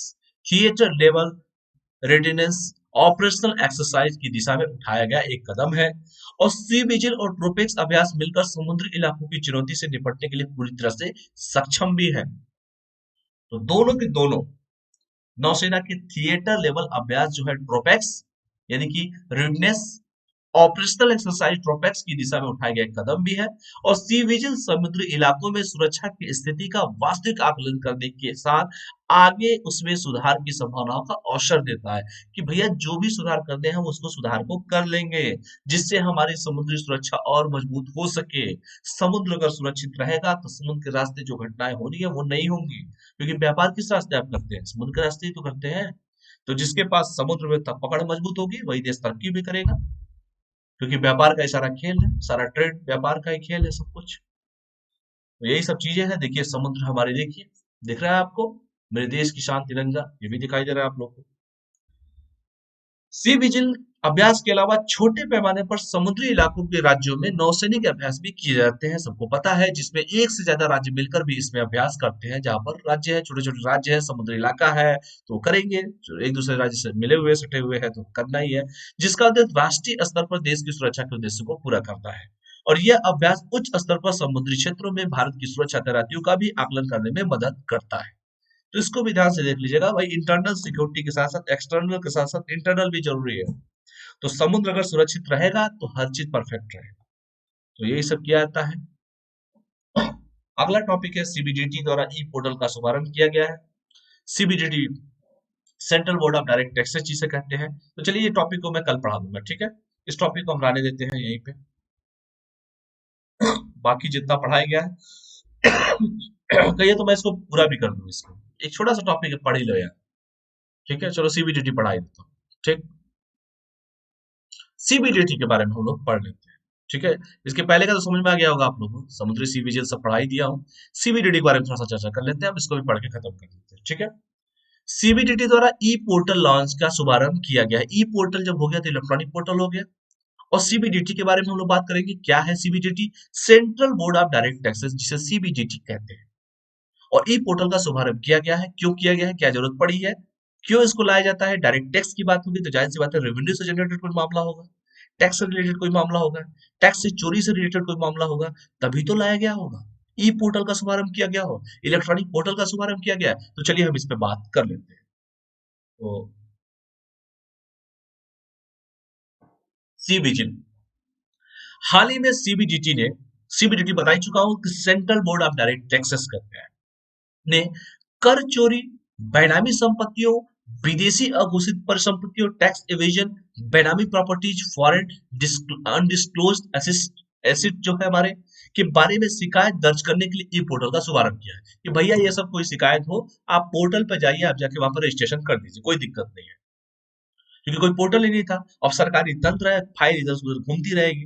theatre level readiness operational exercise की दिशा में उठाया गया एक कदम है। और सी विजिल और ट्रोपेक्स अभ्यास मिलकर समुद्री इलाकों की चुनौती से निपटने के लिए पूरी तरह से सक्षम भी है। तो दोनों के दोनों नौसेना के थिएटर लेवल अभ्यास जो है ट्रोपेक्स, यानी कि रेडनेस ऑपरेशनल एक्सरसाइज ट्रोपेक्स की दिशा में उठाया गया एक कदम भी है। और सी विजिल समुद्री इलाकों में सुरक्षा की स्थिति का वास्तविक आकलन करने के साथ आगे उसमें सुधार की संभावनाओं का अवसर देता है कि भैया जो भी सुधार करते हैं हम उसको सुधार को कर लेंगे, जिससे हमारी समुद्री सुरक्षा और मजबूत हो सके। समुद्र अगर सुरक्षित रहेगा तो समुद्र के रास्ते जो घटनाएं होनी है वो नहीं होंगी, क्योंकि व्यापार किस रास्ते आप करते हैं, समुद्र के रास्ते ही तो करते हैं। तो जिसके पास समुद्र में पकड़ मजबूत होगी वही देश तरक्की भी करेगा, क्योंकि व्यापार का ही सारा खेल है, सारा ट्रेड व्यापार का ही खेल है सब कुछ। तो यही सब चीजें हैं। देखिए समुद्र हमारे, देखिए दिख रहा है आपको, मेरे देश की शान तिरंगा ये भी दिखाई दे रहा है आप लोग को। सी विजिल अभ्यास के अलावा छोटे पैमाने पर समुद्री इलाकों के राज्यों में नौसैनिक अभ्यास भी किए जाते हैं, सबको पता है, जिसमें एक से ज्यादा राज्य मिलकर भी इसमें अभ्यास करते हैं। जहां पर राज्य है, छोटे छोटे राज्य है, समुद्री इलाका है, तो करेंगे। जो एक दूसरे राज्य से मिले हुए सटे हुए हैं तो करना ही है, जिसका उद्देश्य राष्ट्रीय स्तर पर देश की सुरक्षा के उद्देश्य को पूरा करता है। और यह अभ्यास उच्च स्तर पर समुद्री क्षेत्रों में भारत की सुरक्षा तैनातियों का भी आकलन करने में मदद करता है। तो इसको भी ध्यान से देख लीजिएगा भाई, इंटरनल सिक्योरिटी के साथ साथ एक्सटर्नल के साथ साथ इंटरनल भी जरूरी है। तो समुद्र अगर सुरक्षित रहेगा तो हर चीज परफेक्ट रहेगा। तो यही सब किया जाता है। अगला टॉपिक है सीबीडीटी द्वारा ई पोर्टल का शुभारंभ किया गया है। CBDT central board of direct taxes जिसे कहते हैं। तो चलिए ये टॉपिक को मैं कल पढ़ा दूंगा, ठीक है। इस टॉपिक को हम रहने देते हैं यहीं पे। बाकी जितना पढ़ाया गया है कहिए तो मैं इसको पूरा भी कर दूं। इसको एक छोटा सा टॉपिक है, पढ़ ही लो यार, ठीक है। चलो सीबीडीटी पढ़ा ही देता हूँ, ठीक। सीबीडीटी के बारे में हम लोग पढ़ लेते हैं, ठीक है। इसके पहले का तो समझ में आ गया होगा आप लोगों को, समुद्री सी विजिल सब पढ़ा ही दिया हूँ। सीबीडीटी के बारे में थोड़ा सा चर्चा कर लेते हैं, अब इसको भी पढ़ के खत्म कर देते हैं, ठीक है। सीबीडीटी द्वारा ई पोर्टल लॉन्च का शुभारंभ किया गया है। ई पोर्टल जब हो गया तो इलेक्ट्रॉनिक पोर्टल हो गया। और सीबीडीटी के बारे में हम लोग बात करेंगे। क्या है CBDT? Central board of direct taxes, जिसे सीबीडीटी कहते हैं। और ई पोर्टल का शुभारंभ किया गया है। क्यों किया गया है, क्या जरूरत पड़ी है, क्यों इसको लाया जाता है? डायरेक्ट टैक्स की बात होगी तो जाहिर सी बात है रेवेन्यू से जनरेटेड कोई मामला होगा, टैक्स से रिलेटेड कोई मामला होगा, टैक्स से चोरी से रिलेटेड कोई मामला होगा, तभी तो लाया गया होगा। ई पोर्टल का शुभारंभ किया गया हो, इलेक्ट्रॉनिक पोर्टल का शुभारंभ किया गया है। तो चलिए हम इस पे बात कर लेते हैं। तो सीबीजी, हाल ही में सीबीडीटी बता ही चुका हूं कि central board of direct taxes करते हैं, ने कर चोरी, बेनामी संपत्तियों, विदेशी अघोषित परिसंपत्तियों, टैक्स एवेजन, बेनामी प्रॉपर्टीज, फॉरेन अनडिस्क्लोज्ड एसेट जो है हमारे के बारे में शिकायत दर्ज करने के लिए ई पोर्टल का शुभारंभ किया है कि भैया ये सब कोई शिकायत हो, आप पोर्टल पर जाइए, आप जाके वहां पर रजिस्ट्रेशन कर दीजिए, कोई दिक्कत नहीं है। क्योंकि कोई पोर्टल ही नहीं था। अब सरकारी तंत्र है, फाइल इधर उधर घूमती रहेगी,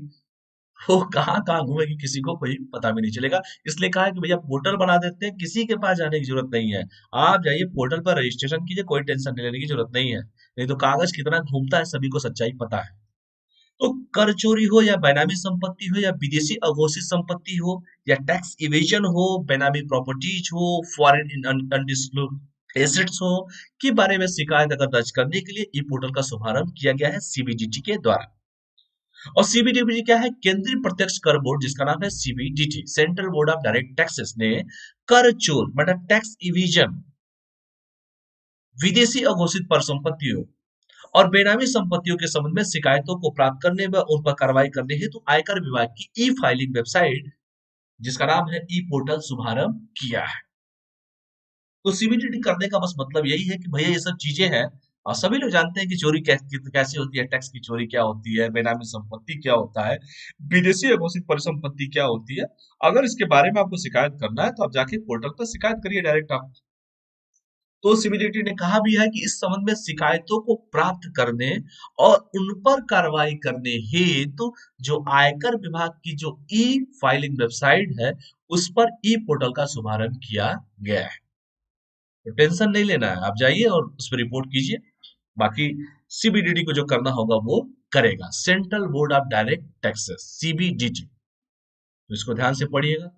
वो कहाँ कहाँ घूमेगी किसी को कोई पता भी नहीं चलेगा। इसलिए कहा है कि भैया पोर्टल बना देते हैं, किसी के पास जाने की जरूरत नहीं है। आप जाइए पोर्टल पर रजिस्ट्रेशन कीजिए, कोई टेंशन नहीं लेने की जरूरत नहीं है। नहीं तो कागज कितना घूमता है सभी को सच्चाई पता है। तो कर चोरी हो या बेनामी संपत्ति हो या विदेशी अघोषित संपत्ति हो या टैक्स इवेजन हो, बेनामी प्रॉपर्टीज हो, फॉरेन अनडिस्क्लोज्ड एसेट्स हो के बारे में शिकायत अगर दर्ज करने के लिए ई पोर्टल का शुभारंभ किया गया है सीबीडीटी के द्वारा। और सीबीडीटी क्या है? केंद्रीय प्रत्यक्ष कर बोर्ड, जिसका नाम है CBDT, central board of direct taxes, ने कर चोर मतलब टैक्स इविजन, विदेशी अघोषित परिसंपत्तियों और बेनामी संपत्तियों के संबंध में शिकायतों को प्राप्त करने व उन पर कार्रवाई करने हेतु आयकर विभाग की ई फाइलिंग वेबसाइट, जिसका नाम है ई पोर्टल, शुभारंभ किया है। तो सीबीडीटी करने का बस मतलब यही है कि भैया ये सब चीजें हैं, और सभी लोग जानते हैं कि चोरी कैसे होती है, टैक्स की चोरी क्या होती है, बेनामी संपत्ति क्या होता है, विदेशी अघोषित परिसंपत्ति क्या होती है। अगर इसके बारे में आपको शिकायत करना है तो आप जाके पोर्टल पर शिकायत करिए डायरेक्ट आप। तो सीबीडीटी ने कहा भी है कि इस संबंध में शिकायतों को प्राप्त करने और उन पर कार्रवाई करने हेतु जो आयकर विभाग की जो ई फाइलिंग वेबसाइट है, उस पर ई पोर्टल का शुभारंभ किया गया है। तो टेंशन नहीं लेना है, आप जाइए और उस पर रिपोर्ट कीजिए। बाकी सीबीडीटी को जो करना होगा वो करेगा, central board of direct taxes, CBDT. तो इसको ध्यान से पढ़िएगा।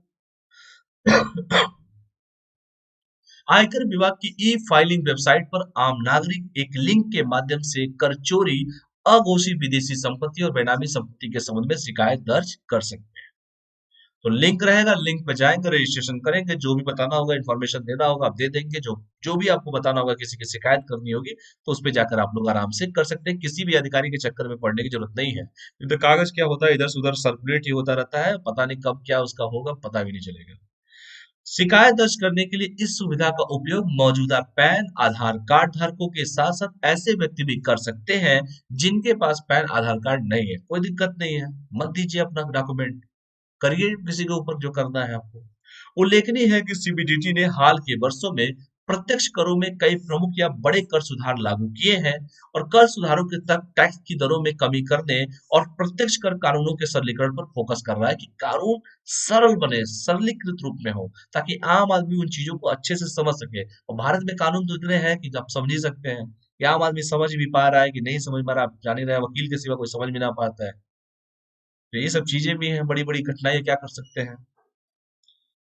आयकर विभाग की ई फाइलिंग वेबसाइट पर आम नागरिक एक लिंक के माध्यम से कर चोरी, अघोषित विदेशी संपत्ति और बेनामी संपत्ति के संबंध में शिकायत दर्ज कर सकते हैं। तो लिंक रहेगा, लिंक पे जाएंगे, रजिस्ट्रेशन करेंगे, जो भी बताना होगा, इन्फॉर्मेशन देना होगा आप दे देंगे, जो जो भी आपको बताना होगा, किसी की शिकायत करनी होगी तो उस पे जाकर आप लोग आराम से कर सकते हैं। किसी भी अधिकारी के चक्कर में पड़ने की जरूरत नहीं है। तो कागज क्या होता है, इधर से उधर सर्कुलेट ही होता रहता है, पता नहीं कब क्या उसका होगा, पता भी नहीं चलेगा। शिकायत दर्ज करने के लिए इस सुविधा का उपयोग मौजूदा पैन आधार कार्ड धारकों के साथ साथ ऐसे व्यक्ति भी कर सकते हैं जिनके पास पैन आधार कार्ड नहीं है। कोई दिक्कत नहीं है, मत दीजिए अपना डॉक्यूमेंट, करिए किसी के ऊपर जो करना है आपको। उल्लेखनीय है कि सीबीडीटी ने हाल के वर्षों में प्रत्यक्ष करों में कई प्रमुख या बड़े कर सुधार लागू किए हैं और कर सुधारों के तक टैक्स की दरों में कमी करने और प्रत्यक्ष कर कानूनों के सरलीकरण पर फोकस कर रहा है कि कानून सरल बने, सरलीकृत रूप में हो, ताकि आम आदमी उन चीजों को अच्छे से समझ सके। और भारत में कानून तो इतने हैं कि आप समझ ही सकते हैं कि आम आदमी समझ भी पा रहा है कि नहीं समझ पा रहा, आप जान ही रहे हैं, वकील के सिवा कोई समझ भी ना पाता है। तो ये सब चीजें भी हैं, बड़ी बड़ी घटनाएं, क्या कर सकते हैं।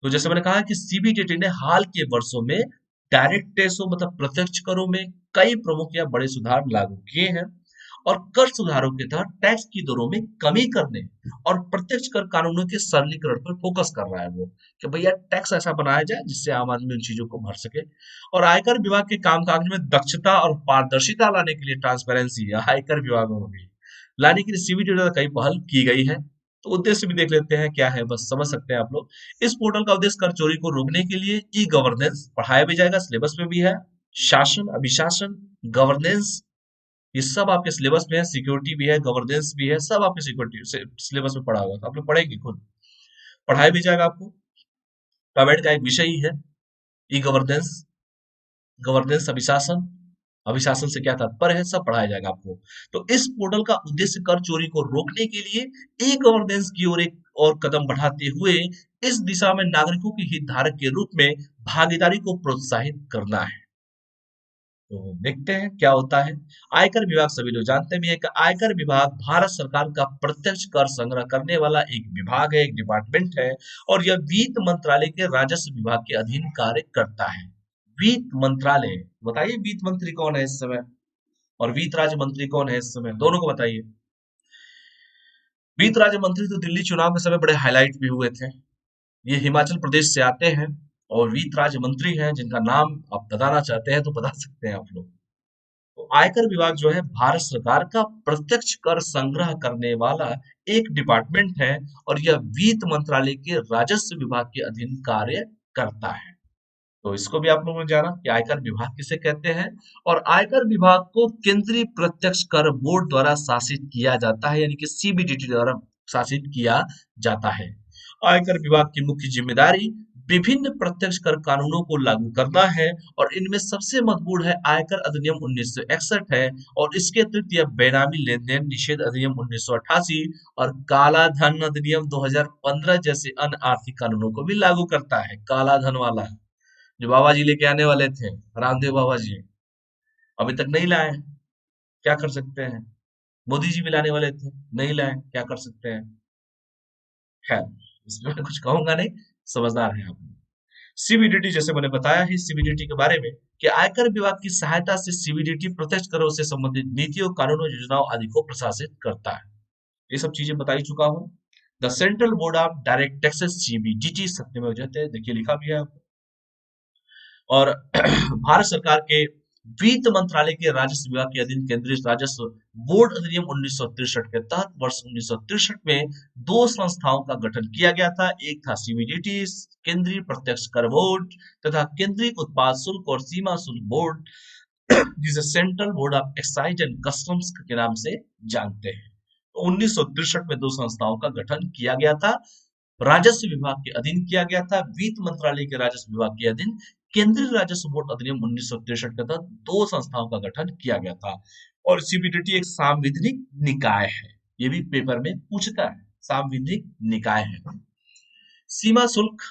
तो जैसे मैंने कहा कि सीबीडीटी ने हाल के वर्षों में डायरेक्ट टैक्सों मतलब प्रत्यक्ष करों में कई प्रमुख या बड़े सुधार लागू किए हैं और कर सुधारों के तहत टैक्स की दरों में कमी करने और प्रत्यक्ष कर कानूनों के सरलीकरण पर फोकस कर रहा है वो, कि भैया टैक्स ऐसा बनाया जाए जिससे आम आदमी उन चीजों को भर सके। और आयकर विभाग के कामकाज में दक्षता और पारदर्शिता लाने के लिए, ट्रांसपेरेंसी आयकर विभाग में भी लाने के लिए सीबीडीटी द्वारा कई पहल की गई है। तो उद्देश्य भी देख लेते हैं क्या है, बस समझ सकते हैं आप लोग। इस पोर्टल का उद्देश्य कर चोरी को रोकने के लिए ई गवर्नेंस पढ़ाया भी जाएगा, सिलेबस में भी है। शासन, अभिशासन, गवर्नेंस, ये सब आपके सिलेबस में है। सिक्योरिटी भी है, गवर्नेंस भी है, सब आपके सिक्योरिटी सिलेबस में पढ़ा हुआ है, तो आप लोग पढ़ेंगे खुद, पढ़ाया भी जाएगा आपको। टॉमेट का एक विषय ही है ई गवर्नेंस, गवर्नेंस अभिशासन, अभिशासन से क्या तात्पर्य है, सब पढ़ाया जाएगा आपको। तो इस पोर्टल का उद्देश्य कर चोरी को रोकने के लिए ई गवर्नेंस की ओर एक और कदम बढ़ाते हुए इस दिशा में नागरिकों के हितधारक के रूप में भागीदारी को प्रोत्साहित करना है। तो देखते हैं क्या होता है। आयकर विभाग सभी लोग जानते भी है कि आयकर विभाग भारत सरकार का प्रत्यक्ष कर संग्रह करने वाला एक विभाग है, एक डिपार्टमेंट है, और यह वित्त मंत्रालय के राजस्व विभाग के अधीन कार्य करता है। वित्त मंत्रालय, बताइए वित्त मंत्री कौन है इस समय, और वित्त राज्य मंत्री कौन है इस समय, दोनों को बताइए। वित्त राज्य मंत्री तो दिल्ली चुनाव के समय बड़े हाईलाइट भी हुए थे, ये हिमाचल प्रदेश से आते हैं और वित्त राज्य मंत्री हैं, जिनका नाम आप बताना चाहते हैं तो बता सकते हैं आप लोग। तो आयकर विभाग जो है भारत सरकार का प्रत्यक्ष कर संग्रह करने वाला एक डिपार्टमेंट है, और यह वित्त मंत्रालय के राजस्व विभाग के अधीन कार्य करता है। तो इसको भी आप लोगों ने जाना कि आयकर विभाग किसे कहते हैं, और आयकर विभाग को केंद्रीय प्रत्यक्ष कर बोर्ड द्वारा शासित किया जाता है, यानी कि सीबीडीटी द्वारा शासित किया जाता है। आयकर विभाग की मुख्य जिम्मेदारी विभिन्न प्रत्यक्ष कर कानूनों को लागू करना है, और इनमें सबसे महत्वपूर्ण है आयकर अधिनियम 1961 है, और इसके अतिरिक्त यह बेनामी लेन देन निषेध अधिनियम 1988 और काला धन अधिनियम 2015 जैसे अन्य आर्थिक कानूनों को भी लागू करता है। काला धन वाला जो बाबा जी लेके आने वाले थे, रामदेव बाबा जी, अभी तक नहीं लाए हैं, क्या कर सकते हैं। मोदी जी भी लाने वाले थे, नहीं लाए, क्या कर सकते हैं। खैर, इसमें मैं कुछ कहूंगा नहीं, समझदार है आप। सीबीडीटी, जैसे मैंने बताया है सीबीडीटी के बारे में, कि आयकर विभाग की सहायता से सीबीडीटी प्रत्यक्ष करों से संबंधित नीतियों, कानूनों, योजनाओं आदि को प्रशासित करता है। ये सब चीजें बता ही चुका हूँ। The central board of direct taxes CBDT सत्य में हो जाते हैं, देखिए लिखा भी है। और भारत सरकार के वित्त मंत्रालय के राजस्व विभाग के अधीन केंद्रीय राजस्व बोर्ड अधिनियम 1963 के तहत वर्ष 1963 में दो संस्थाओं का गठन किया गया था। एक था सीबीडीटी, केंद्रीय प्रत्यक्ष कर बोर्ड, तथा केंद्रीय उत्पाद शुल्क और सीमा शुल्क बोर्ड, जिसे central board of excise and customs के नाम से जानते हैं। तो 1963 में दो संस्थाओं का गठन किया गया था, राजस्व विभाग के अधीन किया गया था, वित्त मंत्रालय के राजस्व विभाग के अधीन केंद्रीय राजस्व बोर्ड अधिनियम 1963 के तहत दो संस्थाओं का गठन किया गया था। और सीबीडीटी एक सांविधिक निकाय है, ये भी पेपर में पूछता है, सांविधिक निकाय है। सीमा शुल्क,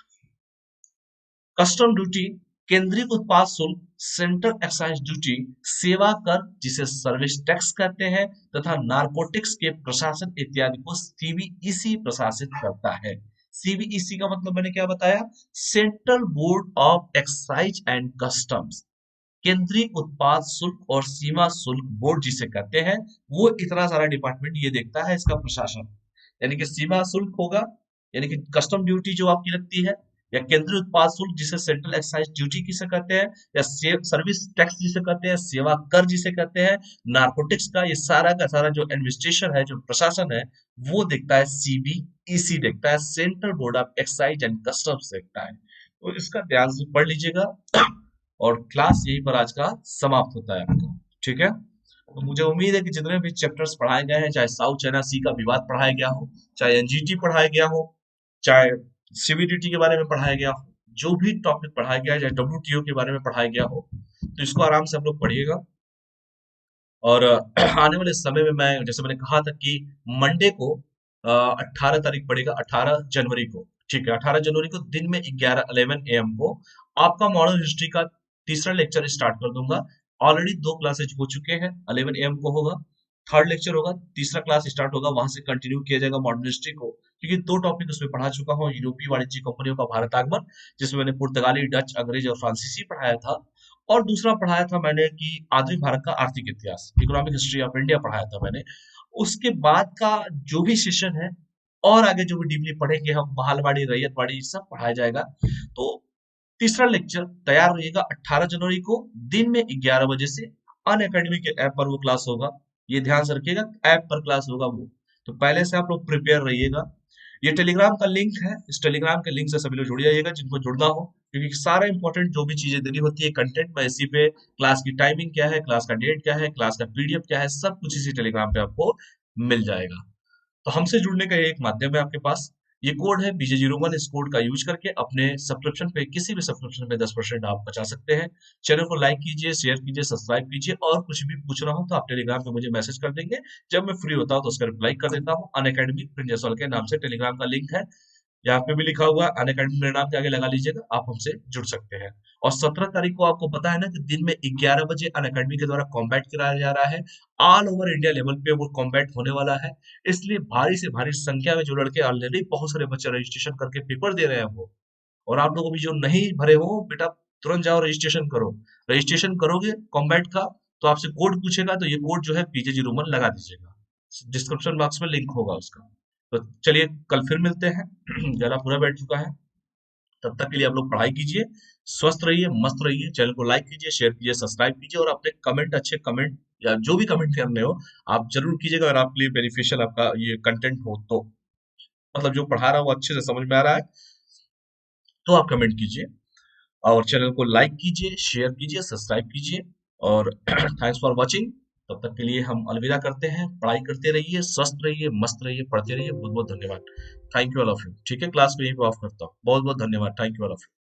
कस्टम ड्यूटी, केंद्रीय उत्पाद शुल्क, सेंट्रल एक्साइज ड्यूटी, सेवा कर जिसे सर्विस टैक्स कहते हैं, तथा नारकोटिक्स के प्रशासन इत्यादि को सीबीईसी प्रशासित करता है। सीबीईसी का मतलब मैंने क्या बताया, central board of excise and customs, केंद्रीय उत्पाद शुल्क और सीमा शुल्क बोर्ड जिसे कहते हैं, वो इतना सारा डिपार्टमेंट ये देखता है, इसका प्रशासन। यानी कि सीमा शुल्क होगा, यानी कि कस्टम ड्यूटी जो आपकी लगती है, या केंद्रीय उत्पाद शुल्क जिसे सेंट्रल एक्साइज ड्यूटी किसे कहते हैं, या सर्विस टैक्स जिसे कहते हैं, सेवा कर जिसे कहते हैं, नारकोटिक्स का ये सारा का सारा जो एडमिनिस्ट्रेशन है, जो प्रशासन है, वो देखता है सीबीईसी देखता है, central board of excise and customs देखता है। तो इसका ध्यान से पढ़ लीजिएगा, और क्लास यहीं पर आज का समाप्त होता है आपका, ठीक है। तो मुझे उम्मीद है कि जितने भी चैप्टर्स पढ़ाए गए हैं, चाहे साउथ चाइना सी का विवाद पढ़ाया गया हो, चाहे एनजीटी पढ़ाया गया हो, चाहे सीबीडीटी के बारे में पढ़ाया गया हो, जो भी टॉपिक पढ़ाया गया है, चाहे डब्ल्यूटीओ के बारे में पढ़ाया गया हो, तो इसको आराम से हम लोग पढ़िएगा। और आने वाले समय में मैं, जैसे मैंने कहा था कि मंडे को 18 तारीख पड़ेगा, 18 जनवरी को, ठीक है, 18 जनवरी को दिन में 11 AM को आपका मॉडर्न हिस्ट्री का तीसरा लेक्चर स्टार्ट कर दूंगा। ऑलरेडी दो क्लासेज हो चुके हैं, 11 AM को होगा, थर्ड लेक्चर होगा, तीसरा क्लास स्टार्ट होगा, वहां से कंटिन्यू किया जाएगा मॉडर्न हिस्ट्री को, क्योंकि दो टॉपिक उसमें पढ़ा चुका हूँ। यूरोपीय वाणिज्यिक कंपनियों का भारत आगमन, जिसमें मैंने पुर्तगाली, डच, अंग्रेज और फ्रांसीसी पढ़ाया था, और दूसरा पढ़ाया था मैंने कि आधुनिक भारत का आर्थिक इतिहास, इकोनॉमिक हिस्ट्री ऑफ इंडिया पढ़ाया था मैंने। उसके बाद का जो भी सेशन है, और आगे जो भी डीपली पढ़ेंगे हम, बहालवाड़ी, रैयतवाड़ी, सब पढ़ाया जाएगा। तो तीसरा लेक्चर तैयार रहिएगा 18 जनवरी को दिन में 11 बजे से, अन अकेडमी के ऐप पर वो क्लास होगा, ये ध्यान से रखिएगा, ऐप पर क्लास होगा वो। तो पहले से आप लोग प्रिपेयर रहिएगा, ये टेलीग्राम का लिंक है, इस टेलीग्राम के लिंक से सभी लोग जुड़ जाइएगा जिनको जुड़ना हो, क्योंकि सारा इंपॉर्टेंट जो भी चीजें देनी होती है कंटेंट में इसी पे, क्लास की टाइमिंग क्या है, क्लास का डेट क्या है, क्लास का पीडीएफ क्या है, सब कुछ इसी टेलीग्राम पे आपको मिल जाएगा। तो हमसे जुड़ने का ये एक माध्यम है आपके पास। ये कोड है BJ01, इस कोड का यूज करके अपने सब्सक्रिप्शन पे, किसी भी सब्सक्रिप्शन पे 10% आप बचा सकते हैं। चैनल को लाइक कीजिए, शेयर कीजिए, सब्सक्राइब कीजिए, और कुछ भी पूछना हो तो आप टेलीग्राम पे मुझे मैसेज कर देंगे। जब मैं फ्री होता हूँ तो उसका रिप्लाई कर देता हूँ। अनअकैडमी प्रिंस जायसवाल के नाम से टेलीग्राम का लिंक है, यहाँ पे भी लिखा हुआ है अनअकैडमी मेरे नाम के आगे लगा लीजिएगा, आप हमसे जुड़ सकते हैं। और 17 तारीख को आपको पता है ना कि दिन में 11 बजे अनअकैडमी के द्वारा कॉम्बैट कराया जा रहा है। ऑल ओवर इंडिया लेवल पे वो कॉम्बैट होने वाला है, इसलिए भारी से भारी संख्या में जो लड़के ऑलरेडी, बहुत सारे बच्चे रजिस्ट्रेशन करके पेपर दे रहे हैं वो, और आप लोग भी जो नहीं भरे हो बेटा, तुरंत जाओ रजिस्ट्रेशन करो। रजिस्ट्रेशन करोगे कॉम्बैट का तो आपसे कोड पूछेगा, तो ये कोड जो है PJ01 लगा दीजिएगा, डिस्क्रिप्शन बॉक्स में लिंक होगा उसका। तो चलिए कल फिर मिलते हैं। गला पूरा बैठ चुका है, तब तक के लिए आप लोग पढ़ाई कीजिए, स्वस्थ रहिए, मस्त रहिए। चैनल को लाइक कीजिए, शेयर कीजिए, सब्सक्राइब कीजिए, और अपने कमेंट, अच्छे कमेंट या जो भी कमेंट करने हो आप जरूर कीजिएगा, अगर आपके लिए बेनिफिशियल आपका ये कंटेंट हो तो, मतलब जो पढ़ा रहा हूँ वो अच्छे से समझ में आ रहा है तो आप कमेंट कीजिए। और चैनल को लाइक कीजिए, शेयर कीजिए, सब्सक्राइब कीजिए, और थैंक्स फॉर वॉचिंग। तब तक के लिए हम अलविदा करते हैं। पढ़ाई करते रहिए, स्वस्थ रहिए, मस्त रहिए, पढ़ते रहिए। बहुत बहुत धन्यवाद। Thank you all of you. ठीक है, क्लास को यहीं पे ऑफ करता हूँ। बहुत बहुत धन्यवाद। Thank you all of you.